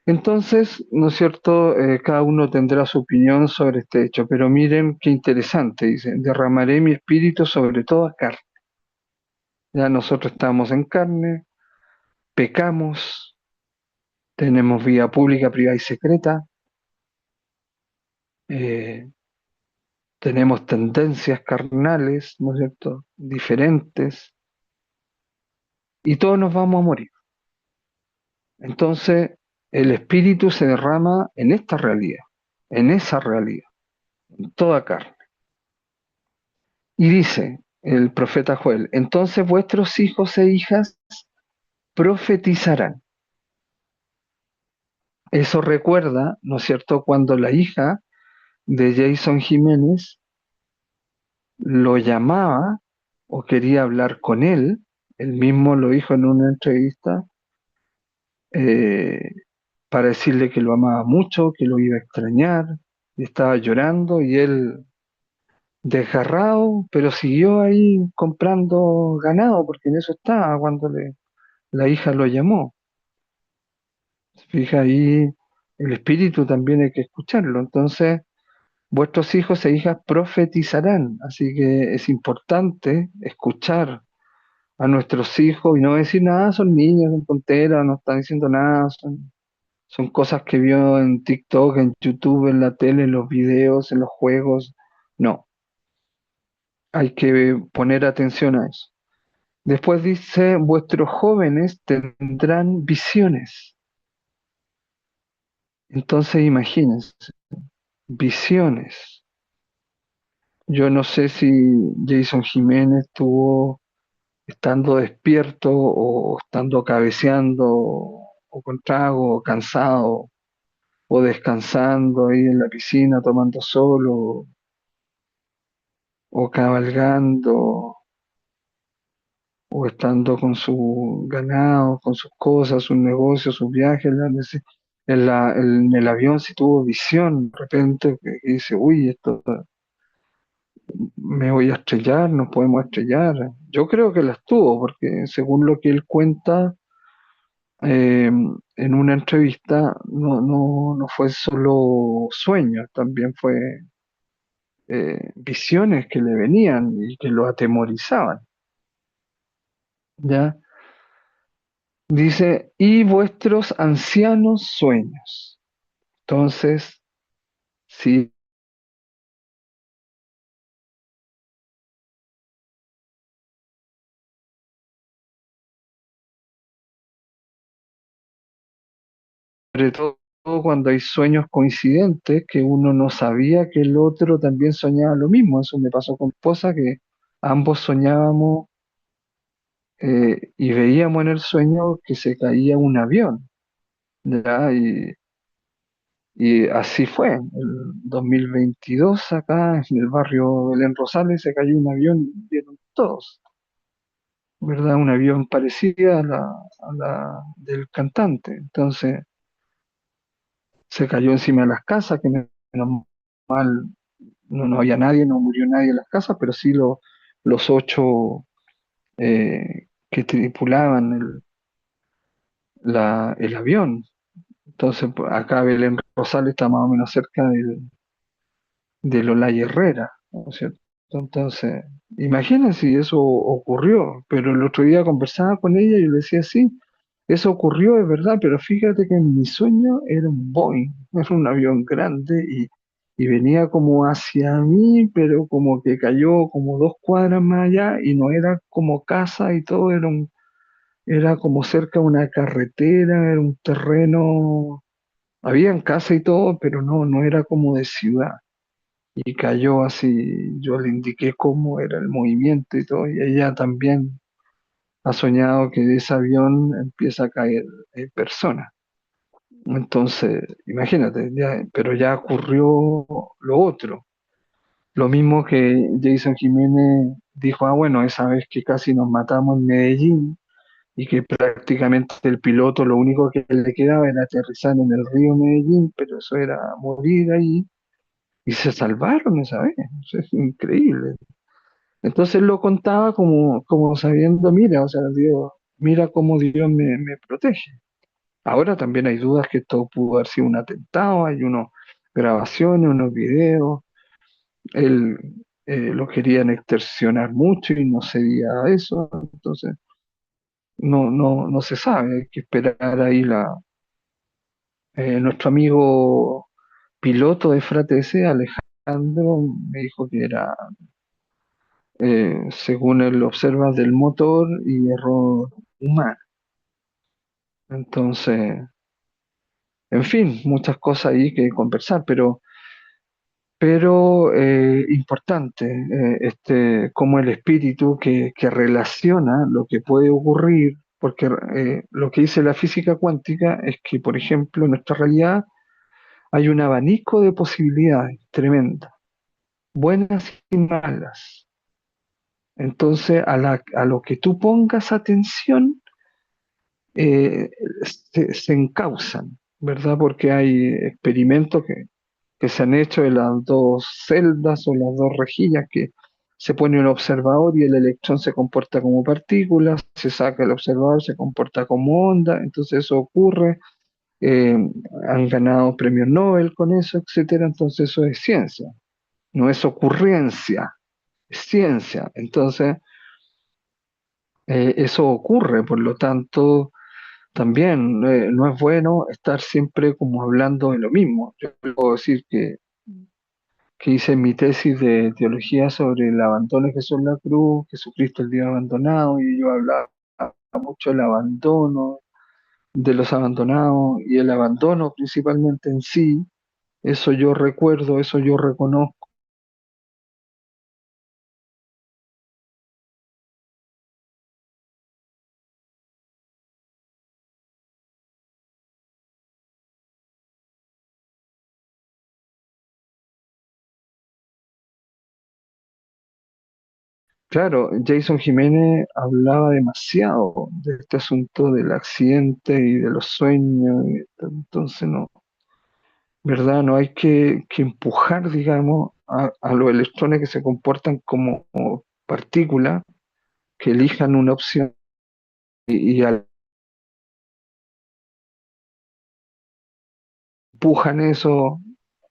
Entonces, ¿no es cierto? Cada uno tendrá su opinión sobre este hecho, pero miren qué interesante, dice, derramaré mi espíritu sobre toda carne. Ya nosotros estamos en carne, pecamos, tenemos vida pública, privada y secreta, eh, tenemos tendencias carnales, ¿no es cierto? Diferentes, y todos nos vamos a morir. Entonces, el espíritu se derrama en esta realidad, en esa realidad, en toda carne. Y dice el profeta Joel, entonces vuestros hijos e hijas profetizarán. Eso recuerda, ¿no es cierto?, cuando la hija de Jason Jiménez lo llamaba o quería hablar con él mismo lo dijo en una entrevista, eh, para decirle que lo amaba mucho, que lo iba a extrañar, y estaba llorando y él desgarrado, pero siguió ahí comprando ganado, porque en eso estaba cuando la hija lo llamó. Fija ahí, el espíritu también hay que escucharlo. Entonces, vuestros hijos e hijas profetizarán, así que es importante escuchar a nuestros hijos y no decir nada, son niños, son tonteras, no están diciendo nada, son cosas que vio en TikTok, en YouTube, en la tele, en los videos, en los juegos. No, hay que poner atención a eso. Después dice, vuestros jóvenes tendrán visiones. Entonces imagínense, visiones. Yo no sé si Jason Jiménez estuvo estando despierto o estando cabeceando o con trago, o cansado o descansando ahí en la piscina tomando sol o cabalgando o estando con su ganado, con sus cosas, sus negocios, sus viajes, en el avión si tuvo visión de repente que dice, uy, esto me voy a estrellar, nos podemos estrellar. Yo creo que las tuvo, porque según lo que él cuenta en una entrevista, no fue solo sueños, también fue visiones que le venían y que lo atemorizaban. ¿Ya? Dice, y vuestros ancianos sueños. Entonces, sí, sobre todo cuando hay sueños coincidentes, que uno no sabía que el otro también soñaba lo mismo. Eso me pasó con mi esposa, que ambos soñábamos y veíamos en el sueño que se caía un avión, ¿ya? Y así fue. El 2022 acá en el barrio Belén Rosales se cayó un avión y vieron todos, ¿verdad? Un avión parecido a la del cantante. Entonces se cayó encima de las casas, que menos mal no había nadie, no murió nadie en las casas, pero sí los ocho que tripulaban el avión. Entonces, pues, acá Belén Rosales está más o menos cerca del Olaya Herrera, ¿no es cierto? Entonces, imagínense si eso ocurrió, pero el otro día conversaba con ella y le decía, sí, eso ocurrió, es verdad, pero fíjate que en mi sueño era un Boeing, era un avión grande y venía como hacia mí, pero como que cayó como 2 cuadras más allá y no era como casa y todo, era como cerca de una carretera, era un terreno, habían casa y todo, pero no era como de ciudad. Y cayó así, yo le indiqué cómo era el movimiento y todo, y ella también ha soñado que de ese avión empieza a caer personas. Entonces, imagínate, pero ya ocurrió lo otro. Lo mismo que Jason Jiménez dijo, ah, bueno, esa vez que casi nos matamos en Medellín y que prácticamente el piloto lo único que le quedaba era aterrizar en el río Medellín, pero eso era morir ahí y se salvaron esa vez. Eso es increíble. Entonces él lo contaba como sabiendo, mira, o sea, Dios, mira cómo Dios me protege. Ahora también hay dudas que esto pudo haber sido un atentado, hay unas grabaciones, unos videos. Él lo querían extorsionar mucho y no cedía a eso, entonces no se sabe, hay que esperar ahí nuestro amigo piloto de Fratese, Alejandro, me dijo que era, según él observa, del motor y error humano. Entonces, en fin, muchas cosas ahí que conversar, pero importante, como el espíritu que relaciona lo que puede ocurrir, porque lo que dice la física cuántica es que, por ejemplo, en nuestra realidad hay un abanico de posibilidades tremenda, buenas y malas. Entonces, a lo que tú pongas atención, eh, se encauzan, ¿verdad? Porque hay experimentos que se han hecho de las dos celdas o las dos rejillas que se pone un observador y el electrón se comporta como partícula, se saca el observador, se comporta como onda, entonces eso ocurre, eh, han ganado premios Nobel con eso, etcétera, entonces eso es ciencia, no es ocurrencia, es ciencia, entonces eso ocurre, por lo tanto también no es bueno estar siempre como hablando de lo mismo. Yo puedo decir que hice mi tesis de teología sobre el abandono de Jesús en la cruz, Jesucristo el Dios abandonado, y yo hablaba mucho del abandono, de los abandonados y el abandono principalmente en sí, eso yo recuerdo, eso yo reconozco. Claro, Jason Jiménez hablaba demasiado de este asunto del accidente y de los sueños, entonces no, ¿verdad? No hay que empujar, digamos, a los electrones que se comportan como partículas, que elijan una opción y empujan eso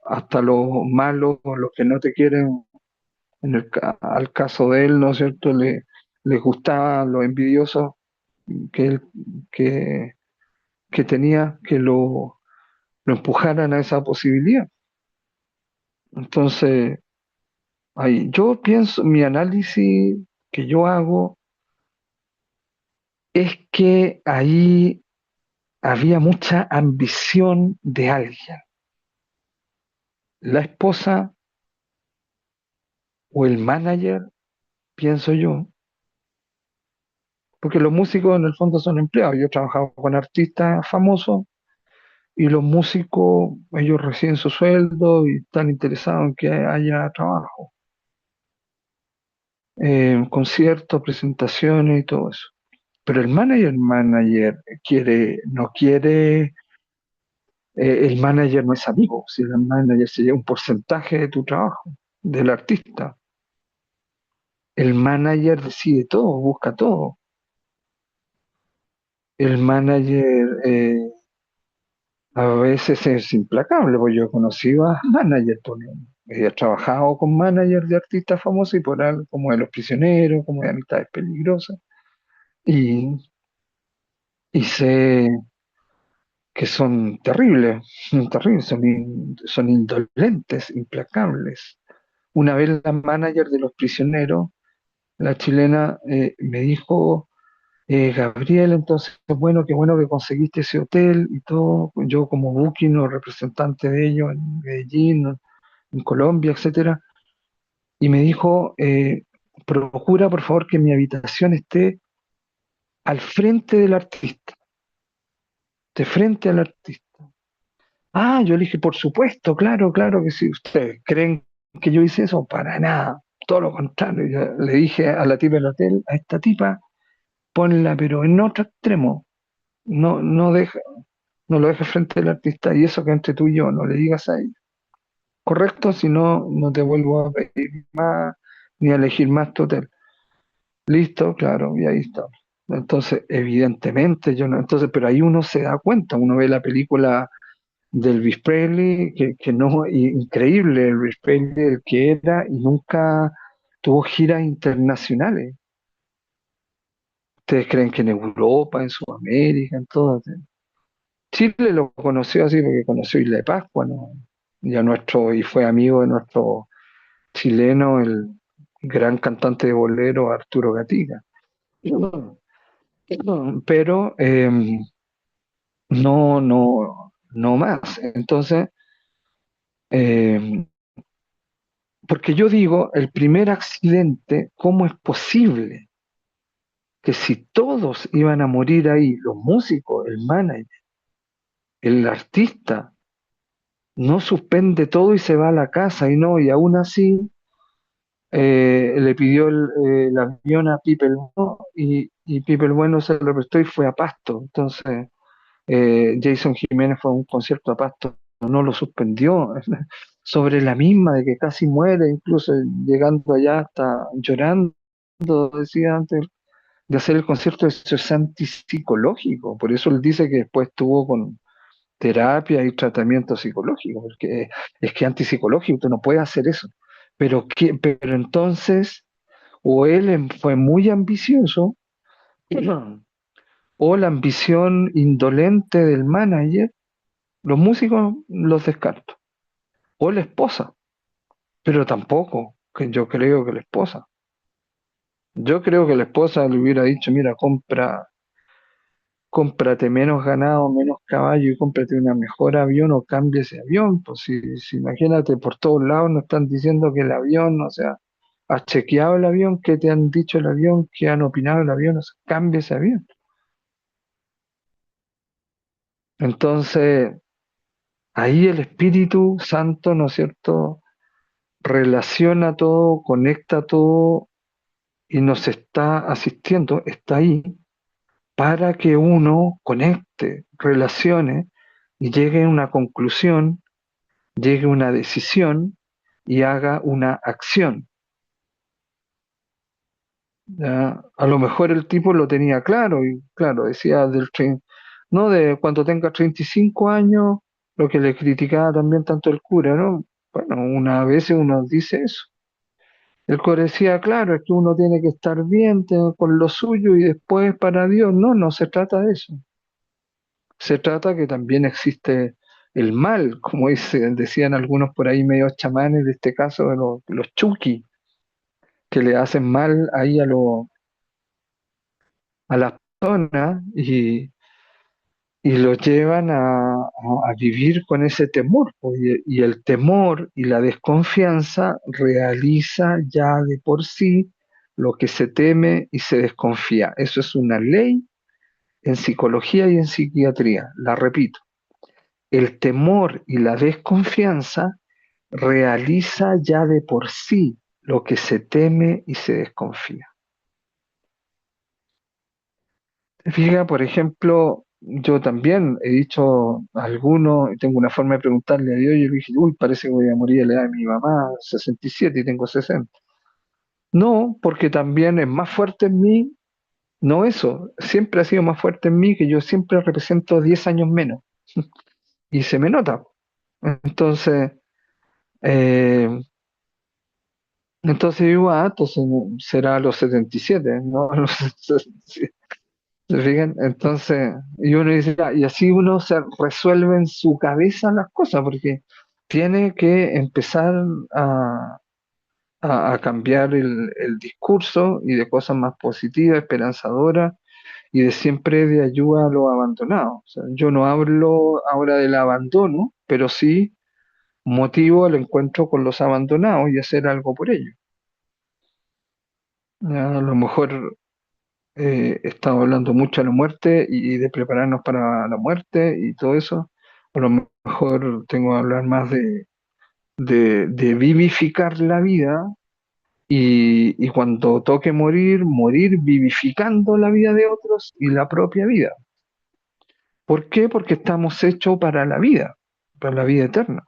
hasta los malos, los que no te quieren, al caso de él, ¿no es cierto? Les gustaba los envidiosos que él que, que tenía, que lo empujaran a esa posibilidad. Entonces, ahí, yo pienso, mi análisis que yo hago es que ahí había mucha ambición de alguien, la esposa o el manager, pienso yo, porque los músicos en el fondo son empleados. Yo he trabajado con artistas famosos y los músicos, ellos reciben su sueldo y están interesados en que haya trabajo, conciertos, presentaciones y todo eso. Pero el manager no quiere, el manager no es amigo, si el manager se lleva un porcentaje de tu trabajo, del artista. El manager decide todo, busca todo. El manager a veces es implacable, porque yo he conocido a managers, he trabajado con managers de artistas famosos y por algo como de Los Prisioneros, como de Amistades Peligrosas, y, y sé que son terribles, son terribles, son indolentes, implacables. Una vez la manager de Los Prisioneros, la chilena, me dijo, Gabriel, entonces, bueno, qué bueno que conseguiste ese hotel y todo, yo como booking o representante de ellos en Medellín, en Colombia, etcétera, y me dijo, procura por favor que mi habitación esté al frente del artista, de frente al artista. Ah, yo le dije, por supuesto, claro, claro que sí. ¿Ustedes creen que yo hice eso? Para nada, todo lo contrario. Yo le dije a la tipa del hotel, a esta tipa, ponla pero en otro extremo, no deja, no lo dejes frente al artista y eso que entre tú y yo, no le digas a ella. Correcto, si no, no te vuelvo a pedir más ni a elegir más tu hotel. Listo, claro, y ahí está. Entonces, evidentemente, yo no, entonces, pero ahí uno se da cuenta, uno ve la película del Elvis Presley, que no, increíble el Elvis Presley, el que era, y nunca tuvo giras internacionales. Ustedes creen que en Europa, en Sudamérica, en todo. Chile lo conoció así porque conoció Isla de Pascua, ¿no? Y fue amigo de nuestro chileno, el gran cantante de bolero Arturo Gatica. Pero no más. Entonces, eh, porque yo digo, el primer accidente, ¿cómo es posible que si todos iban a morir ahí, los músicos, el manager, el artista, no suspende todo y se va a la casa y no, y aún así le pidió el avión a Pipe el Bueno y Pipe el Bueno se lo prestó y fue a Pasto. Entonces, Jason Jiménez fue a un concierto a Pasto, no lo suspendió, sobre la misma de que casi muere, incluso llegando allá hasta llorando, decía antes de hacer el concierto, eso es antipsicológico, por eso él dice que después estuvo con terapia y tratamiento psicológico, porque es que antipsicológico, tú no puedes hacer eso. Pero entonces, o él fue muy ambicioso, o la ambición indolente del manager, los músicos los descarto. O la esposa, pero tampoco, que yo creo que la esposa. Yo creo que la esposa le hubiera dicho, mira, cómprate menos ganado, menos caballo y cómprate una mejor avión o cambie ese avión. Pues si imagínate, por todos lados nos están diciendo que el avión, o sea, has chequeado el avión, qué te han dicho el avión, qué han opinado el avión, o sea, cambia ese avión. Entonces, ahí el Espíritu Santo, ¿no es cierto?, relaciona todo, conecta todo y nos está asistiendo, está ahí para que uno conecte, relacione y llegue a una conclusión, llegue a una decisión y haga una acción. ¿Ya? A lo mejor el tipo lo tenía claro y claro, decía no de cuando tenga 35 años, lo que le criticaba también tanto el cura, ¿no? Bueno, una vez uno dice eso. El cura decía, claro, es que uno tiene que estar bien con lo suyo y después para Dios. No, no se trata de eso. Se trata que también existe el mal, como decían algunos por ahí medio chamanes de este caso de los chuki, que le hacen mal ahí a las personas y los llevan a vivir con ese temor, pues, y el temor y la desconfianza realiza ya de por sí lo que se teme y se desconfía. Eso es una ley en psicología y en psiquiatría, la repito. El temor y la desconfianza realiza ya de por sí lo que se teme y se desconfía. Fija, por ejemplo, yo también he dicho a algunos, y tengo una forma de preguntarle a Dios, yo le dije, uy, parece que voy a morir a la edad de mi mamá, 67 y tengo 60. No, porque también es más fuerte en mí, no eso, siempre ha sido más fuerte en mí que yo siempre represento 10 años menos y se me nota. Entonces, eh, entonces digo, entonces será a los 77, ¿no? A los 67. ¿Se fijan? Entonces, y uno dice, y así uno se resuelve en su cabeza las cosas, porque tiene que empezar a, a cambiar el discurso y de cosas más positivas, esperanzadoras, y de siempre de ayuda a los abandonados. O sea, yo no hablo ahora del abandono, pero sí motivo el encuentro con los abandonados y hacer algo por ellos. Ya, a lo mejor estamos hablando mucho de la muerte y de prepararnos para la muerte y todo eso. A lo mejor tengo que hablar más de vivificar la vida y cuando toque morir, morir vivificando la vida de otros y la propia vida. ¿Por qué? Porque estamos hechos para la vida eterna.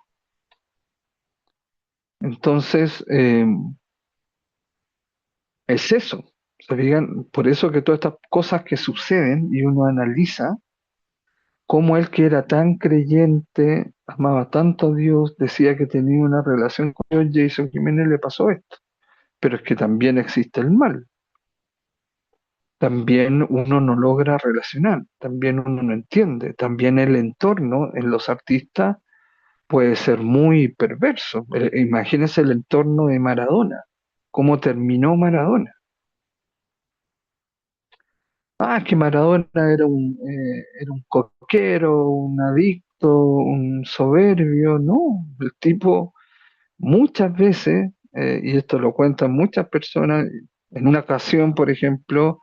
Entonces, es eso. ¿Se fijan? Por eso que todas estas cosas que suceden y uno analiza, cómo él que era tan creyente, amaba tanto a Dios, decía que tenía una relación con Dios, Jason Jiménez le pasó esto. Pero es que también existe el mal, también uno no logra relacionar, también uno no entiende, también el entorno en los artistas puede ser muy perverso. Imagínense el entorno de Maradona, cómo terminó Maradona. Es que Maradona era un coquero, un adicto, un soberbio, no, el tipo muchas veces, y esto lo cuentan muchas personas, en una ocasión, por ejemplo,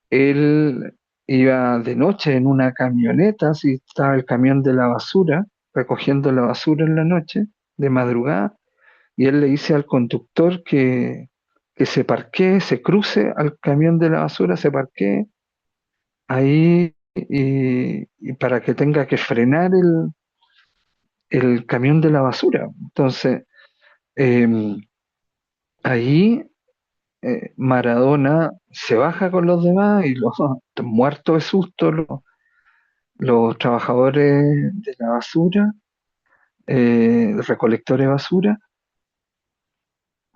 él iba de noche en una camioneta, así estaba el camión de la basura, recogiendo la basura en la noche, de madrugada, y él le dice al conductor que se parquee, se cruce al camión de la basura, se parquee ahí y para que tenga que frenar el camión de la basura. Entonces, eh, ahí Maradona se baja con los demás y los muertos de susto, los trabajadores de la basura, recolectores de basura,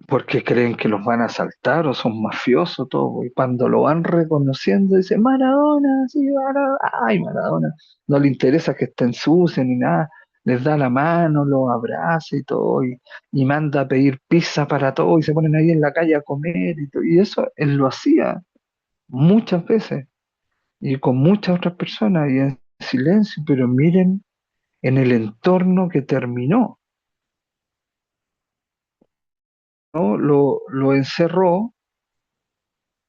porque creen que los van a asaltar o son mafiosos, todo. Y cuando lo van reconociendo, dicen, Maradona, sí, Maradona, ay, Maradona. No le interesa que estén sucios ni nada. Les da la mano, los abraza y todo, y manda a pedir pizza para todos, y se ponen ahí en la calle a comer, y eso él lo hacía muchas veces. y con muchas otras personas y en silencio, pero miren en el entorno que terminó, ¿no? Lo encerró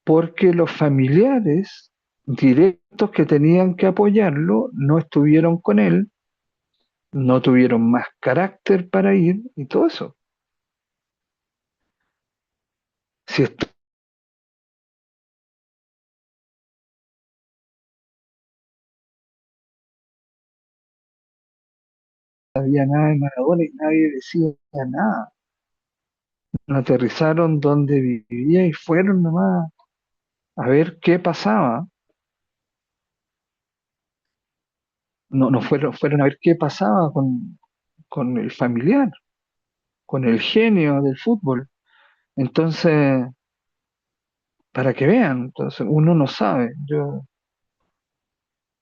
porque los familiares directos que tenían que apoyarlo no estuvieron con él, no tuvieron más carácter para ir y todo eso. Si esto no había nada de Maradona y nadie decía nada, aterrizaron donde vivía y fueron nomás a ver qué pasaba. No fueron a ver qué pasaba con el familiar, con el genio del fútbol. Entonces, para que vean, entonces uno no sabe.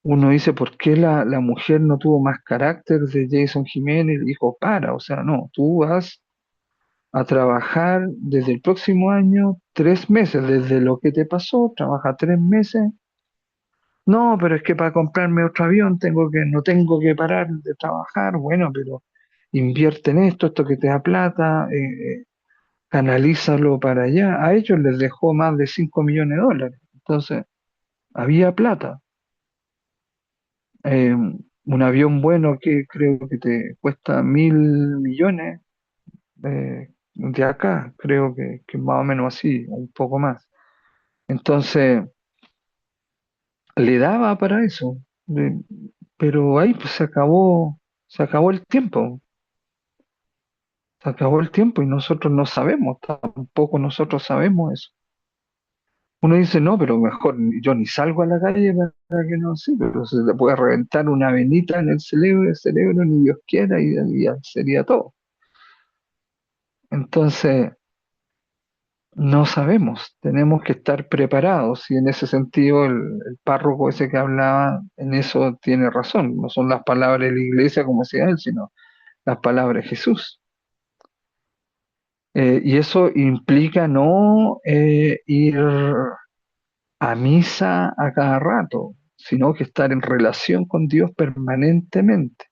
Uno dice, ¿por qué la mujer no tuvo más carácter de Jason Jiménez? Dijo, o sea, no, tú vas a trabajar desde el próximo año 3 meses, desde lo que te pasó, trabaja 3 meses. No, pero es que para comprarme otro avión no tengo que parar de trabajar. Bueno, pero invierte en esto que te da plata, canalízalo para allá. A ellos les dejó más de 5 millones de dólares. Entonces, había plata. Un avión bueno que creo que te cuesta 1.000 millones de acá, creo que más o menos así, un poco más. Entonces, le daba para eso. Le- pero ahí pues se acabó el tiempo. Se acabó el tiempo y nosotros no sabemos, tampoco nosotros sabemos eso. Uno dice, no, pero mejor yo ni salgo a la calle para que no sé, pero se le puede reventar una venita en el cerebro ni Dios quiera y ya sería todo. Entonces, no sabemos, tenemos que estar preparados y en ese sentido el párroco ese que hablaba en eso tiene razón. No son las palabras de la iglesia como decía él, sino las palabras de Jesús. Y eso implica no ir a misa a cada rato, sino que estar en relación con Dios permanentemente,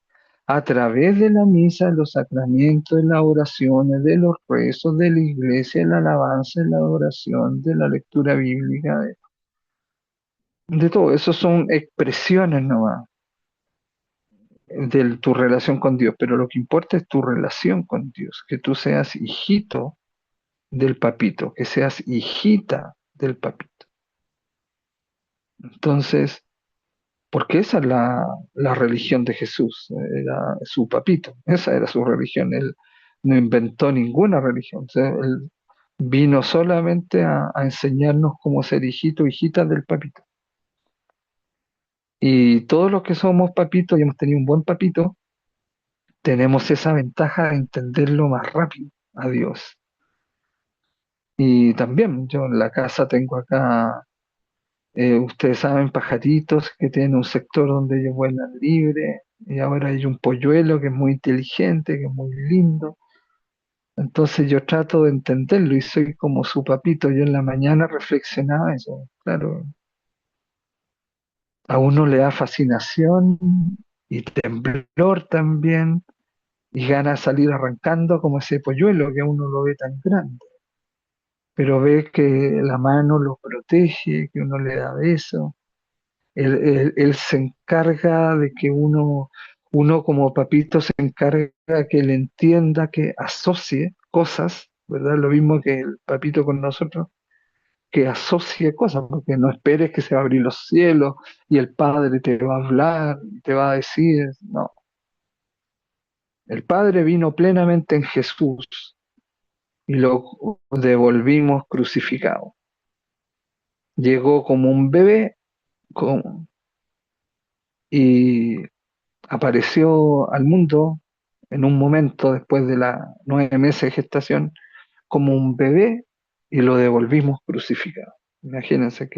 a través de la misa, de los sacramentos, de las oraciones, de los rezos, de la iglesia, de la alabanza, de la adoración, de la lectura bíblica, de todo. Eso son expresiones nomás de tu relación con Dios, pero lo que importa es tu relación con Dios, que tú seas hijito del papito, que seas hijita del papito. Entonces, porque esa es la religión de Jesús, era su papito, esa era su religión. Él no inventó ninguna religión, o sea, él vino solamente a enseñarnos cómo ser hijitos, hijitas del papito. Y todos los que somos papitos y hemos tenido un buen papito, tenemos esa ventaja de entenderlo más rápido a Dios. Y también yo en la casa tengo acá, ustedes saben, pajaritos que tienen un sector donde ellos vuelan libre. Y ahora hay un polluelo que es muy inteligente, que es muy lindo. Entonces yo trato de entenderlo y soy como su papito. Yo en la mañana reflexionaba eso. Claro, a uno le da fascinación y temblor también y ganas de salir arrancando como ese polluelo que a uno lo ve tan grande. Pero ve que la mano lo protege, que uno le da besos. Él se encarga de que uno como papito se encarga que él entienda, que asocie cosas, ¿verdad? Lo mismo que el papito con nosotros, que asocie cosas, porque no esperes que se va a abrir los cielos y el Padre te va a hablar, te va a decir, no. El Padre vino plenamente en Jesús y lo devolvimos crucificado. Llegó como un bebé y apareció al mundo en un momento después de las 9 meses de gestación como un bebé y lo devolvimos crucificado. Imagínense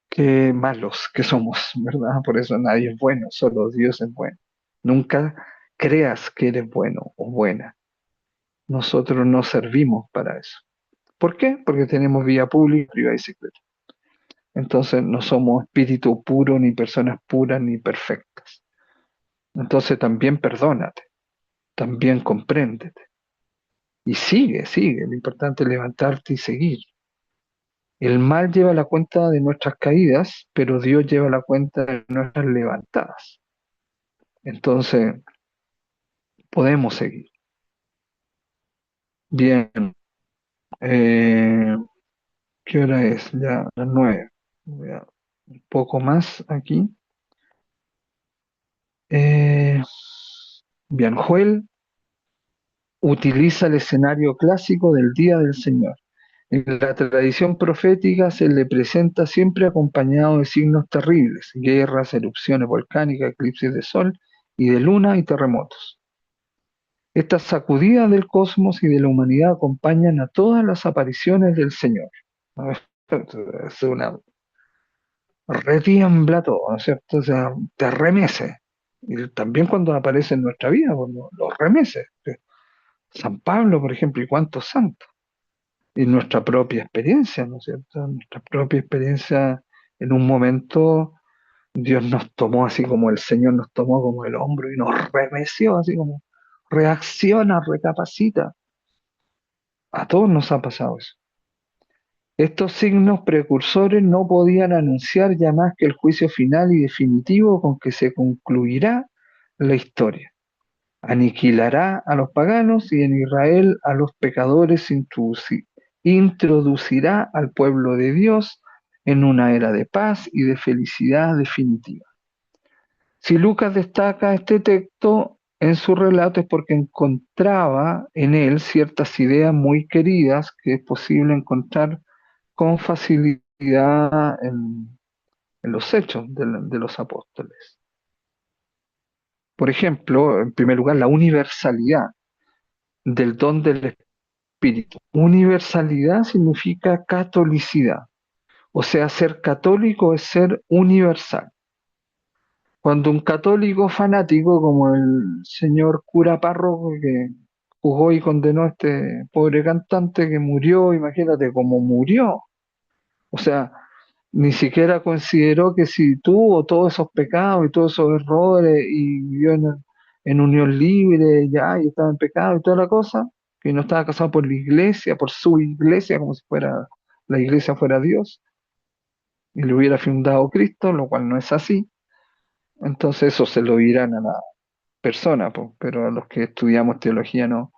qué malos que somos, ¿verdad? Por eso nadie es bueno, solo Dios es bueno. Nunca creas que eres bueno o buena. Nosotros no servimos para eso. ¿Por qué? Porque tenemos vía pública, privada y secreta. Entonces no somos espíritu puro, ni personas puras, ni perfectas. Entonces también perdónate, también compréndete. Y sigue, sigue. Lo importante es levantarte y seguir. El mal lleva la cuenta de nuestras caídas, pero Dios lleva la cuenta de nuestras levantadas. Entonces, podemos seguir. Bien, eh, ¿qué hora es? Ya las 9. Voy a- un poco más aquí. Eh, bien, Joel utiliza el escenario clásico del Día del Señor. En la tradición profética se le presenta siempre acompañado de signos terribles, guerras, erupciones volcánicas, eclipses de sol y de luna y terremotos. Estas sacudidas del cosmos y de la humanidad acompañan a todas las apariciones del Señor. ¿No? Es una retiembla todo, ¿no es cierto? O sea, te remece. Y también cuando aparece en nuestra vida, pues, lo remece. San Pablo, por ejemplo, y cuántos santos. Y nuestra propia experiencia, ¿no es cierto? Nuestra propia experiencia en un momento, Dios nos tomó así como el Señor nos tomó como el hombro y nos remeció, así como reacciona, recapacita. A todos nos ha pasado eso. Estos signos precursores no podían anunciar ya más que el juicio final y definitivo con que se concluirá la historia. Aniquilará a los paganos y en Israel a los pecadores introducirá al pueblo de Dios en una era de paz y de felicidad definitiva. Si Lucas destaca este texto en su relato es porque encontraba en él ciertas ideas muy queridas que es posible encontrar con facilidad en los hechos de los apóstoles. Por ejemplo, en primer lugar, la universalidad del don del Espíritu. Universalidad significa catolicidad, o sea, ser católico es ser universal. Cuando un católico fanático, como el señor cura párroco que juzgó y condenó a este pobre cantante que murió, imagínate cómo murió. O sea, ni siquiera consideró que si tuvo todos esos pecados y todos esos errores y vivió en unión libre, ya, y estaba en pecado y toda la cosa, que no estaba casado por la iglesia, por su iglesia, como si fuera la iglesia fuera Dios, y le hubiera fundado Cristo, lo cual no es así. Entonces eso se lo dirán a la persona, po, pero a los que estudiamos teología no.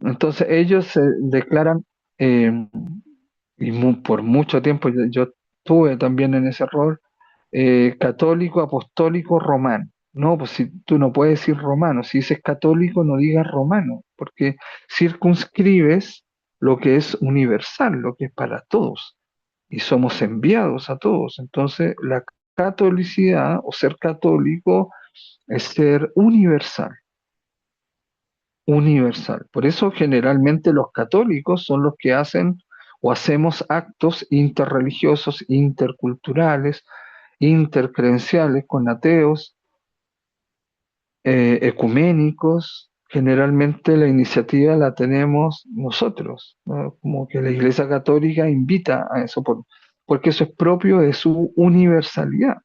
Entonces ellos se declaran, eh, y por mucho tiempo yo estuve también en ese rol, católico, apostólico, romano. No, pues si tú no puedes decir romano, si dices católico no digas romano, porque circunscribes lo que es universal, lo que es para todos, y somos enviados a todos. Entonces, la catolicidad o ser católico es ser universal, universal. Por eso generalmente los católicos son los que hacen o hacemos actos interreligiosos, interculturales, intercredenciales con ateos, ecuménicos. Generalmente la iniciativa la tenemos nosotros, ¿no? Como que la Iglesia Católica invita a eso, porque eso es propio de su universalidad,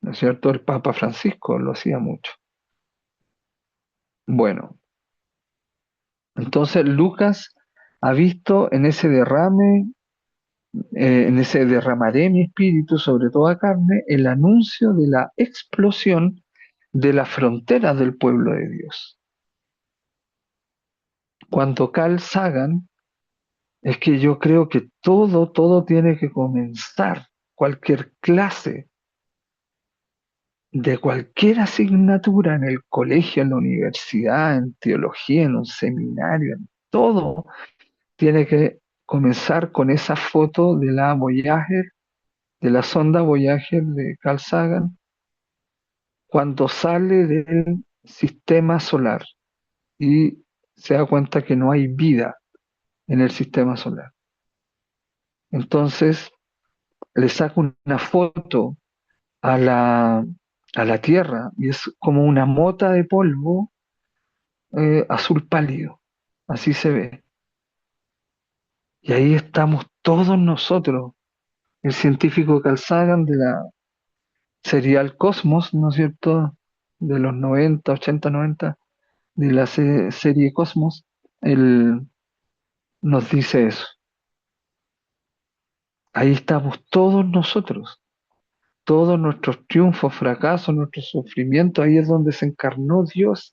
¿no es cierto? El Papa Francisco lo hacía mucho. Bueno, entonces Lucas ha visto en ese derramaré mi espíritu sobre toda carne, el anuncio de la explosión de las fronteras del pueblo de Dios. Cuando Carl Sagan, es que yo creo que todo tiene que comenzar, cualquier clase de cualquier asignatura en el colegio, en la universidad, en teología, en un seminario, en todo, tiene que comenzar con esa foto de la Voyager, de la sonda Voyager de Carl Sagan, cuando sale del sistema solar y se da cuenta que no hay vida en el sistema solar. Entonces le saca una foto a la Tierra y es como una mota de polvo azul pálido, así se ve. Y ahí estamos todos nosotros, el científico Carl Sagan de la serial Cosmos, ¿no es cierto? De los 90, 80, 90, de la serie Cosmos, él nos dice eso. Ahí estamos todos nosotros, todos nuestros triunfos, fracasos, nuestro sufrimiento, ahí es donde se encarnó Dios,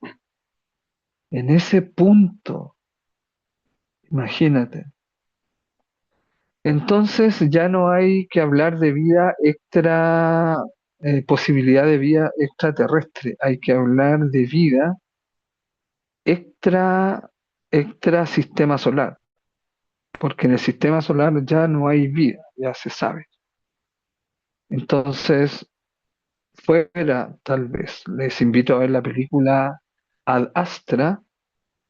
en ese punto, imagínate. Entonces ya no hay que hablar de vida extra, posibilidad de vida extraterrestre, hay que hablar de vida extra, extra sistema solar, porque en el sistema solar ya no hay vida, ya se sabe. Entonces, fuera, tal vez, les invito a ver la película Ad Astra,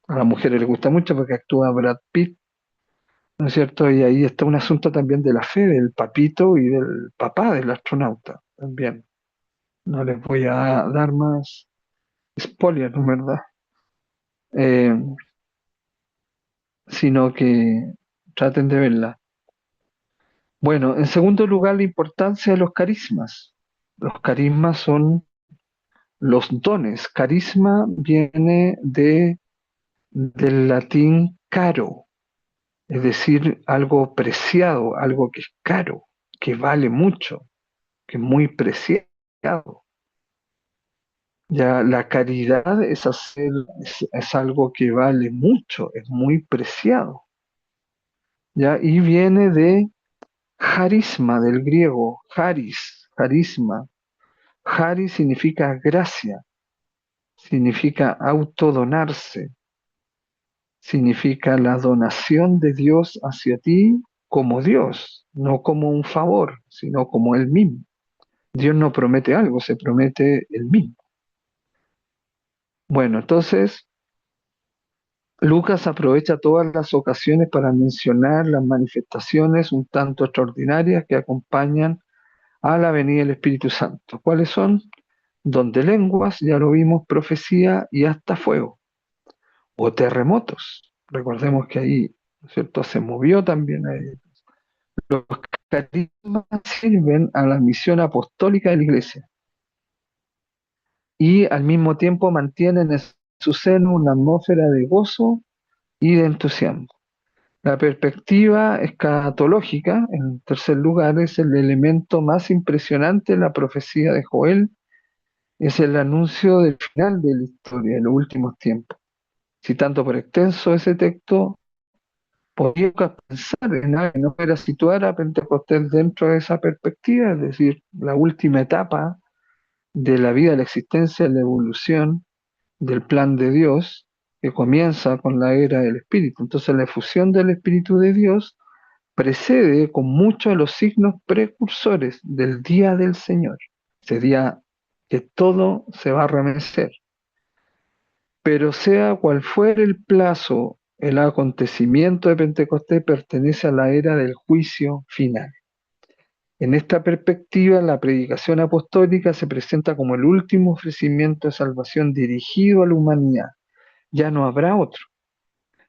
a las mujeres les gusta mucho porque actúa Brad Pitt, ¿no es cierto? Y ahí está un asunto también de la fe del papito y del papá del astronauta, también. No les voy a dar más spoilers, ¿no? ¿Verdad? Eh, sino que traten de verla. Bueno, en segundo lugar, la importancia de los carismas. Los carismas son los dones. Carisma viene del latín caro, es decir, algo preciado, algo que es caro, que vale mucho, que es muy preciado. Ya la caridad es algo que vale mucho, es muy preciado. ¿Ya? Y viene de charisma, del griego, charis, carisma. Charis significa gracia, significa autodonarse, significa la donación de Dios hacia ti como Dios, no como un favor, sino como Él mismo. Dios no promete algo, se promete Él mismo. Bueno, entonces Lucas aprovecha todas las ocasiones para mencionar las manifestaciones un tanto extraordinarias que acompañan a la venida del Espíritu Santo. ¿Cuáles son? Don de lenguas, ya lo vimos, profecía y hasta fuego, o terremotos. Recordemos que ahí, ¿no es cierto?, se movió también ahí. Los carismas sirven a la misión apostólica de la Iglesia y al mismo tiempo mantienen en su seno una atmósfera de gozo y de entusiasmo. La perspectiva escatológica, en tercer lugar, es el elemento más impresionante de la profecía de Joel, es el anuncio del final de la historia, de los últimos tiempos. Citando por extenso ese texto, podía pensar en algo que no era situar a Pentecostés dentro de esa perspectiva, es decir, la última etapa de la vida, la existencia, la evolución del plan de Dios, que comienza con la era del Espíritu. Entonces la efusión del Espíritu de Dios precede con mucho a los signos precursores del día del Señor, ese día que todo se va a remecer. Pero sea cual fuere el plazo, el acontecimiento de Pentecostés pertenece a la era del juicio final. En esta perspectiva, la predicación apostólica se presenta como el último ofrecimiento de salvación dirigido a la humanidad. Ya no habrá otro.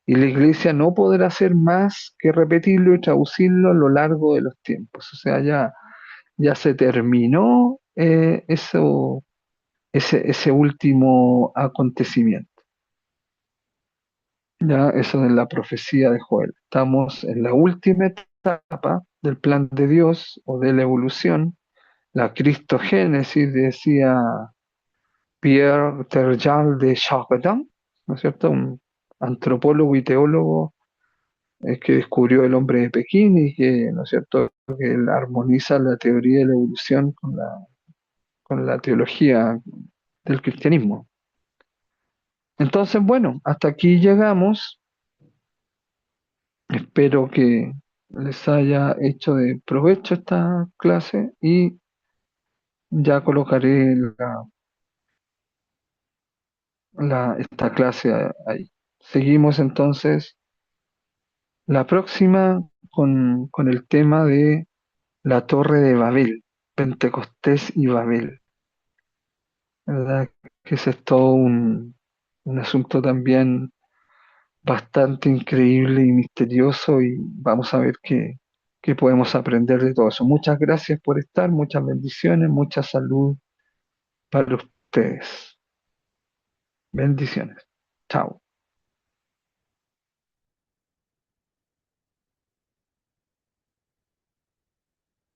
Y la Iglesia no podrá hacer más que repetirlo y traducirlo a lo largo de los tiempos. O sea, ya se terminó ese último acontecimiento. Ya eso de la profecía de Joel. Estamos en la última etapa del plan de Dios o de la evolución, la cristogénesis, decía Pierre Terjal de Chardin, ¿no es cierto? Un antropólogo y teólogo que descubrió el hombre de Pekín y que, ¿no es cierto?, que él armoniza la teoría de la evolución con la teología del cristianismo. Entonces, bueno, hasta aquí llegamos. Espero que les haya hecho de provecho esta clase y ya colocaré esta clase ahí. Seguimos entonces la próxima con el tema de la Torre de Babel, Pentecostés y Babel, ¿verdad? Que ese es todo un asunto también bastante increíble y misterioso y vamos a ver qué que podemos aprender de todo eso. Muchas gracias por estar, muchas bendiciones, mucha salud para ustedes. Bendiciones. Chao.